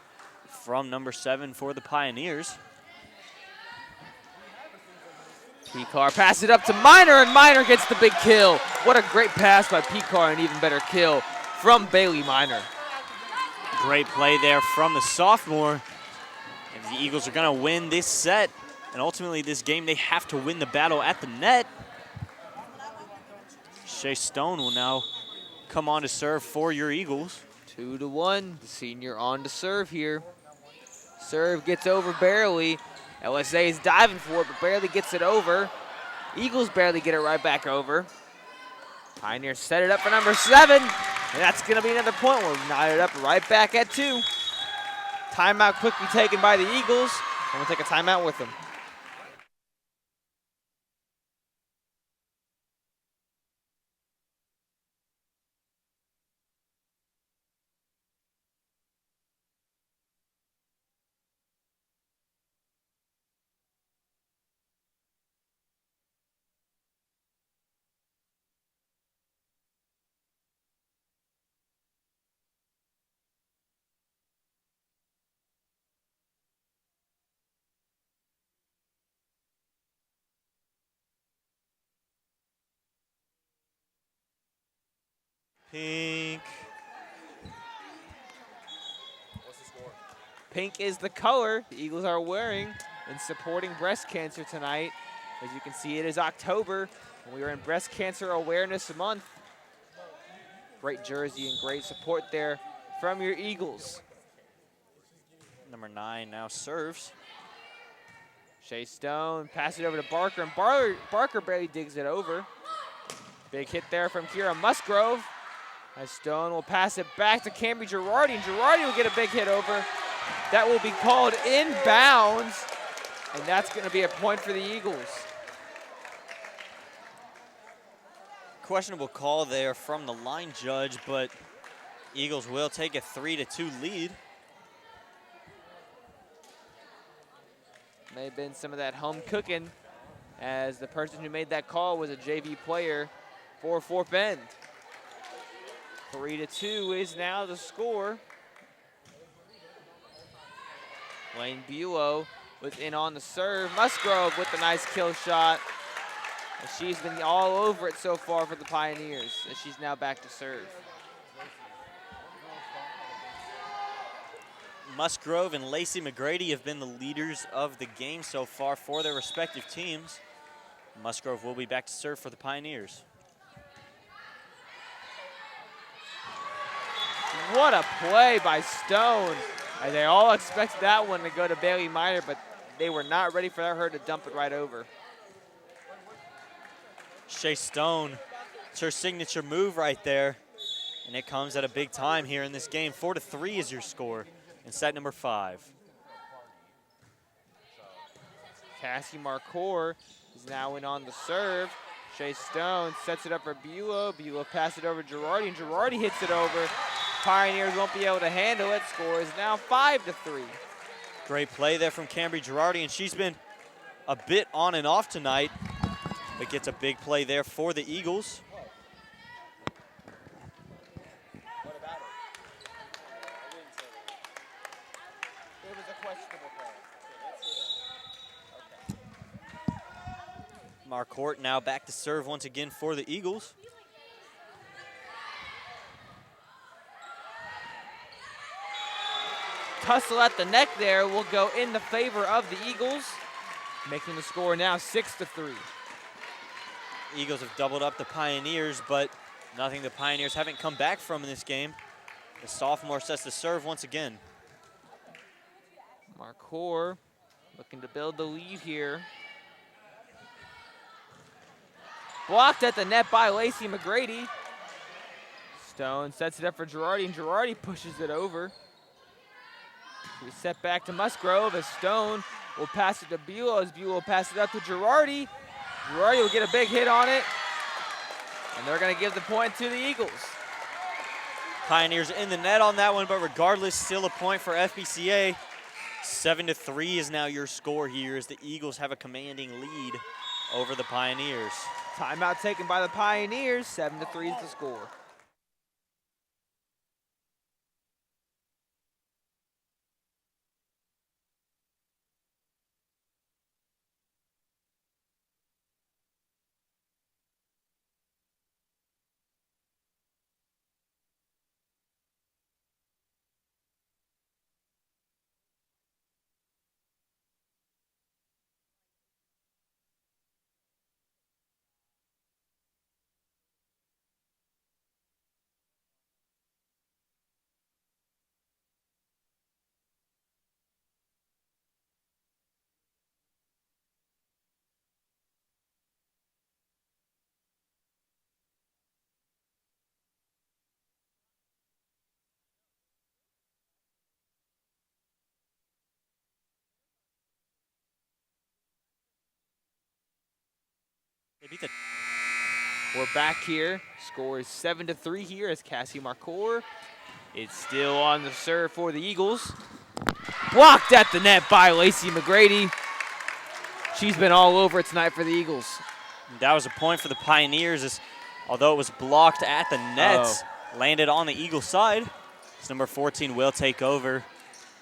from number 7 for the Pioneers. Picar passes it up to Minor, and Minor gets the big kill. What a great pass by Picar, and even better kill from Bailey Minor. Great play there from the sophomore. And the Eagles are going to win this set. And ultimately, this game, they have to win the battle at the net. Shea Stone will now come on to serve for your Eagles. 2-1, the senior on to serve here. Serve gets over barely. LSA is diving for it, but barely gets it over. Eagles barely get it right back over. Pioneers set it up for number 7, and that's going to be another point. We'll knot it up right back at 2. Timeout quickly taken by the Eagles, and we'll take a timeout with them. Pink. What's the score? Pink is the color the Eagles are wearing in supporting breast cancer tonight. As you can see, it is October, and we are in Breast Cancer Awareness Month. Great jersey and great support there from your Eagles. Number 9 now serves. Shea Stone passes it over to Barker, and Barker barely digs it over. Big hit there from Kira Musgrove. As Stone will pass it back to Cambry Girardi, and Girardi will get a big hit over. That will be called inbounds, and that's going to be a point for the Eagles. Questionable call there from the line judge, but Eagles will take a 3-2 lead. May have been some of that home cooking, as the person who made that call was a JV player for Fort Bend. 3-2 is now the score. Lane Bulow was in on the serve. Musgrove with a nice kill shot. And she's been all over it so far for the Pioneers, as she's now back to serve. Musgrove and Lacey McGrady have been the leaders of the game so far for their respective teams. Musgrove will be back to serve for the Pioneers. What a play by Stone. And they all expected that one to go to Bailey Minor, but they were not ready for her to dump it right over. Shea Stone, it's her signature move right there, and it comes at a big time here in this game. 4-3 is your score in set number 5. Cassie Marcour is now in on the serve. Shea Stone sets it up for Bulow. Bulow passes it over to Girardi, and Girardi hits it over. Pioneers won't be able to handle it. Score is now 5-3. Great play there from Cambry Girardi, and she's been a bit on and off tonight, but gets a big play there for the Eagles. What about it? It was a questionable call. Marcourt now back to serve once again for the Eagles. Tussle at the neck there will go in the favor of the Eagles, making the score now 6-3. Eagles have doubled up the Pioneers, but nothing the Pioneers haven't come back from in this game. The sophomore sets the serve once again. Marcour looking to build the lead here. Blocked at the net by Lacey McGrady. Stone sets it up for Girardi, and Girardi pushes it over. We set back to Musgrove as Stone will pass it to Buell, as Buell will pass it up to Girardi. Girardi will get a big hit on it, and they're going to give the point to the Eagles. Pioneers in the net on that one, but regardless, still a point for FBCA. 7-3 is now your score here as the Eagles have a commanding lead over the Pioneers. Timeout taken by the Pioneers. 7-3 is the score. They beat the We're back here. Score is 7-3 here as Cassie Marcour. It's still on the serve for the Eagles. Blocked at the net by Lacey McGrady. She's been all over it tonight for the Eagles. That was a point for the Pioneers, as although it was blocked at the net, landed on the Eagle side. It's number 14 will take over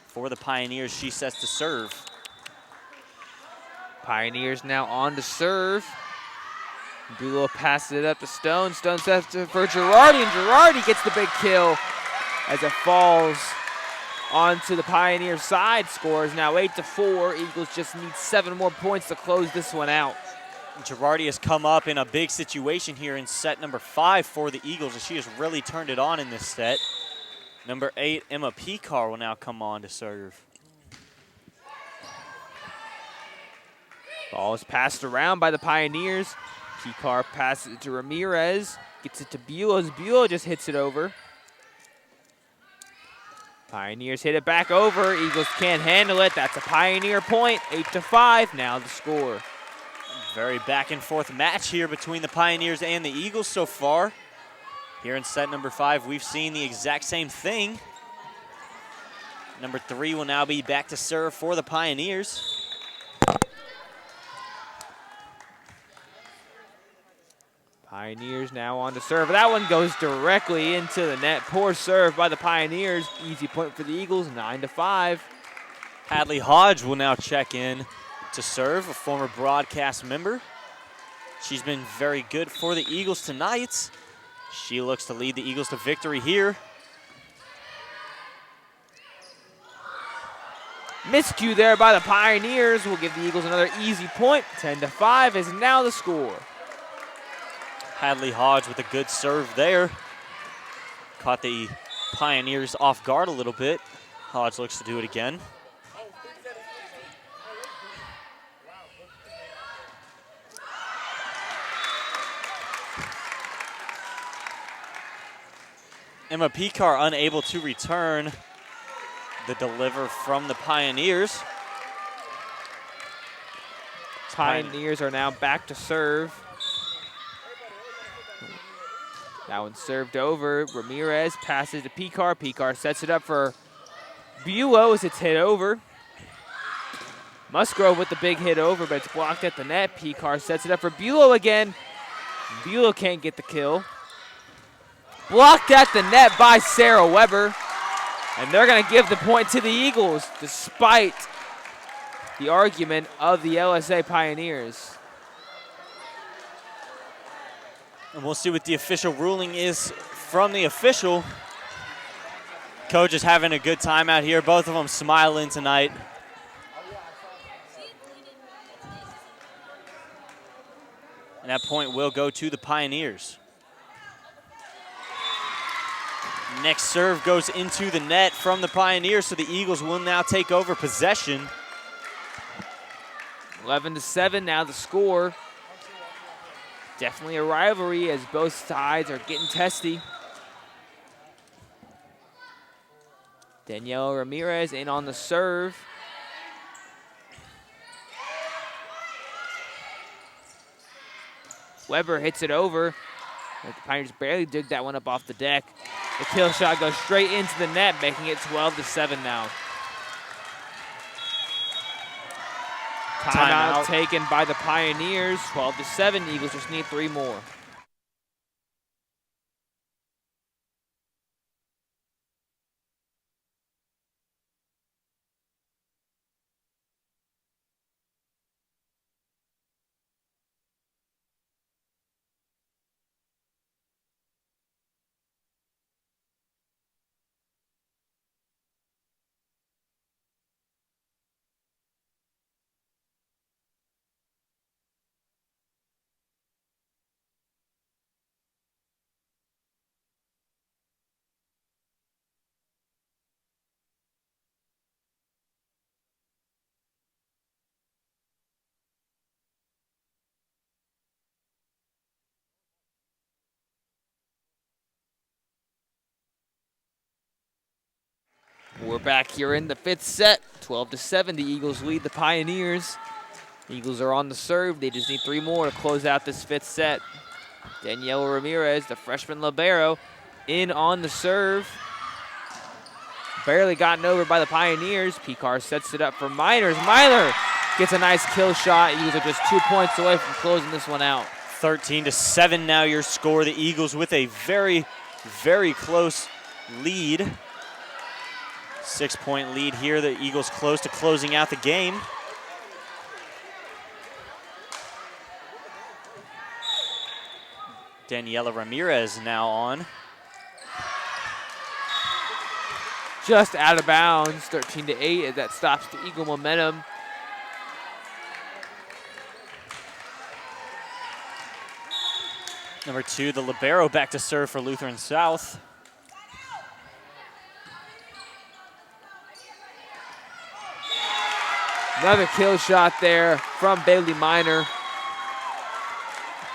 for the Pioneers. She sets to serve. Pioneers now on to serve. Bulow passes it up to Stone. Stone sets it for Girardi, and Girardi gets the big kill as it falls onto the Pioneer side. Score is now 8-4. Eagles just need 7 more points to close this one out. Girardi has come up in a big situation here in set number 5 for the Eagles, and she has really turned it on in this set. Number 8, Emma Picar, will now come on to serve. Ball is passed around by the Pioneers. Picar passes it to Ramirez. Gets it to Buell as Buell just hits it over. Pioneers hit it back over. Eagles can't handle it. That's a Pioneer point. 8-5. Now the score. Very back and forth match here between the Pioneers and the Eagles so far. Here in set number 5, we've seen the exact same thing. Number 3 will now be back to serve for the Pioneers. Pioneers now on to serve. That one goes directly into the net. Poor serve by the Pioneers. Easy point for the Eagles, 9-5. Hadley Hodge will now check in to serve, a former broadcast member. She's been very good for the Eagles tonight. She looks to lead the Eagles to victory here. Miscue there by the Pioneers will give the Eagles another easy point. 10-5 is now the score. Hadley Hodge with a good serve there. Caught the Pioneers off guard a little bit. Hodge looks to do it again. Emma Picar unable to return the deliver from the Pioneers. Pioneers are now back to serve. That one served over. Ramirez passes to Picar. Picar sets it up for Buell as it's hit over. Musgrove with the big hit over, but it's blocked at the net. Picar sets it up for Buell again. Buell can't get the kill. Blocked at the net by Sarah Weber. And they're going to give the point to the Eagles despite the argument of the LSA Pioneers. And we'll see what the official ruling is from the official. Coach is having a good time out here. Both of them smiling tonight. And that point will go to the Pioneers. Next serve goes into the net from the Pioneers, so the Eagles will now take over possession. 11-7 now the score. Definitely a rivalry as both sides are getting testy. Danielle Ramirez in on the serve. Weber hits it over. The Pioneers barely dig that one up off the deck. The kill shot goes straight into the net, making it 12-7 now. Timeout taken by the Pioneers. 12-7. Eagles just need 3 more. We're back here in the 5th set. 12-7, the Eagles lead the Pioneers. Eagles are on the serve. They just need 3 more to close out this 5th set. Danielle Ramirez, the freshman libero, in on the serve. Barely gotten over by the Pioneers. Picar sets it up for Miners. Miner gets a nice kill shot. Eagles are just 2 points away from closing this one out. 13-7 now your score. The Eagles with a very, very close lead. 6-point lead here. The Eagles close to closing out the game. Daniela Ramirez now on. Just out of bounds, 13-8, as that stops the Eagle momentum. Number 2, the libero, back to serve for Lutheran South. Another kill shot there from Bailey Miner.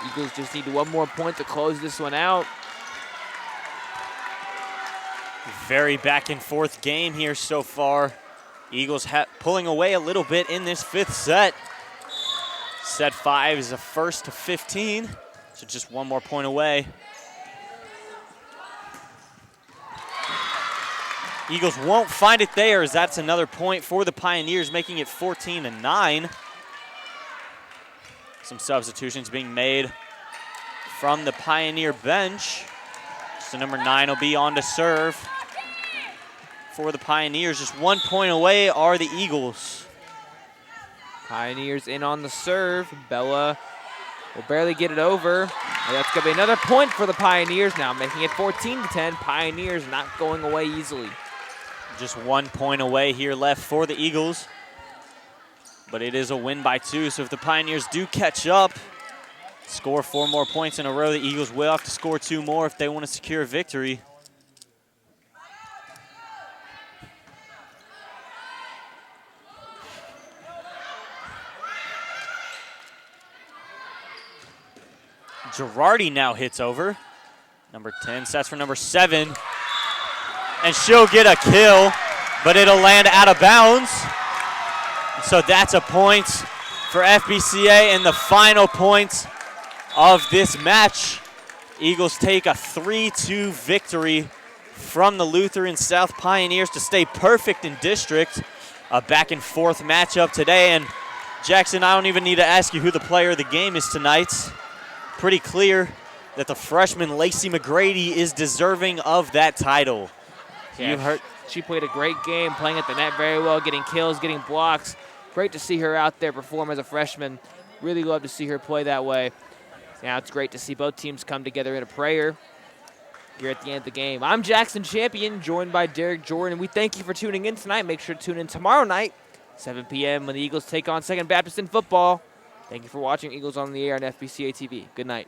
Eagles just need 1 more point to close this one out. Very back and forth game here so far. Eagles pulling away a little bit in this 5th set. Set 5 is a first to 15, so just 1 more point away. Eagles won't find it there, as that's another point for the Pioneers, making it 14-9. Some substitutions being made from the Pioneer bench. So number 9 will be on to serve for the Pioneers. Just 1 point away are the Eagles. Pioneers in on the serve. Bella will barely get it over. And that's going to be another point for the Pioneers now, making it 14-10. Pioneers not going away easily. Just 1 point away here left for the Eagles. But it is a win by 2, so if the Pioneers do catch up, score 4 more points in a row, the Eagles will have to score 2 more if they want to secure a victory. Girardi now hits over. Number 10 sets for number 7. And she'll get a kill, but it'll land out of bounds. So that's a point for FBCA, and the final points of this match. Eagles take a 3-2 victory from the Lutheran South Pioneers to stay perfect in district. A back and forth matchup today. And Jackson, I don't even need to ask you who the player of the game is tonight. Pretty clear that the freshman Lacey McGrady is deserving of that title. Yeah, you've heard she played a great game, playing at the net very well, getting kills, getting blocks. Great to see her out there perform as a freshman. Really love to see her play that way. Now it's great to see both teams come together in a prayer here at the end of the game. I'm Jackson Champion, joined by Derek Jordan, and we thank you for tuning in tonight. Make sure to tune in tomorrow night, 7 p.m. when the Eagles take on Second Baptist in football. Thank you for watching Eagles on the Air on FBCA TV. Good night.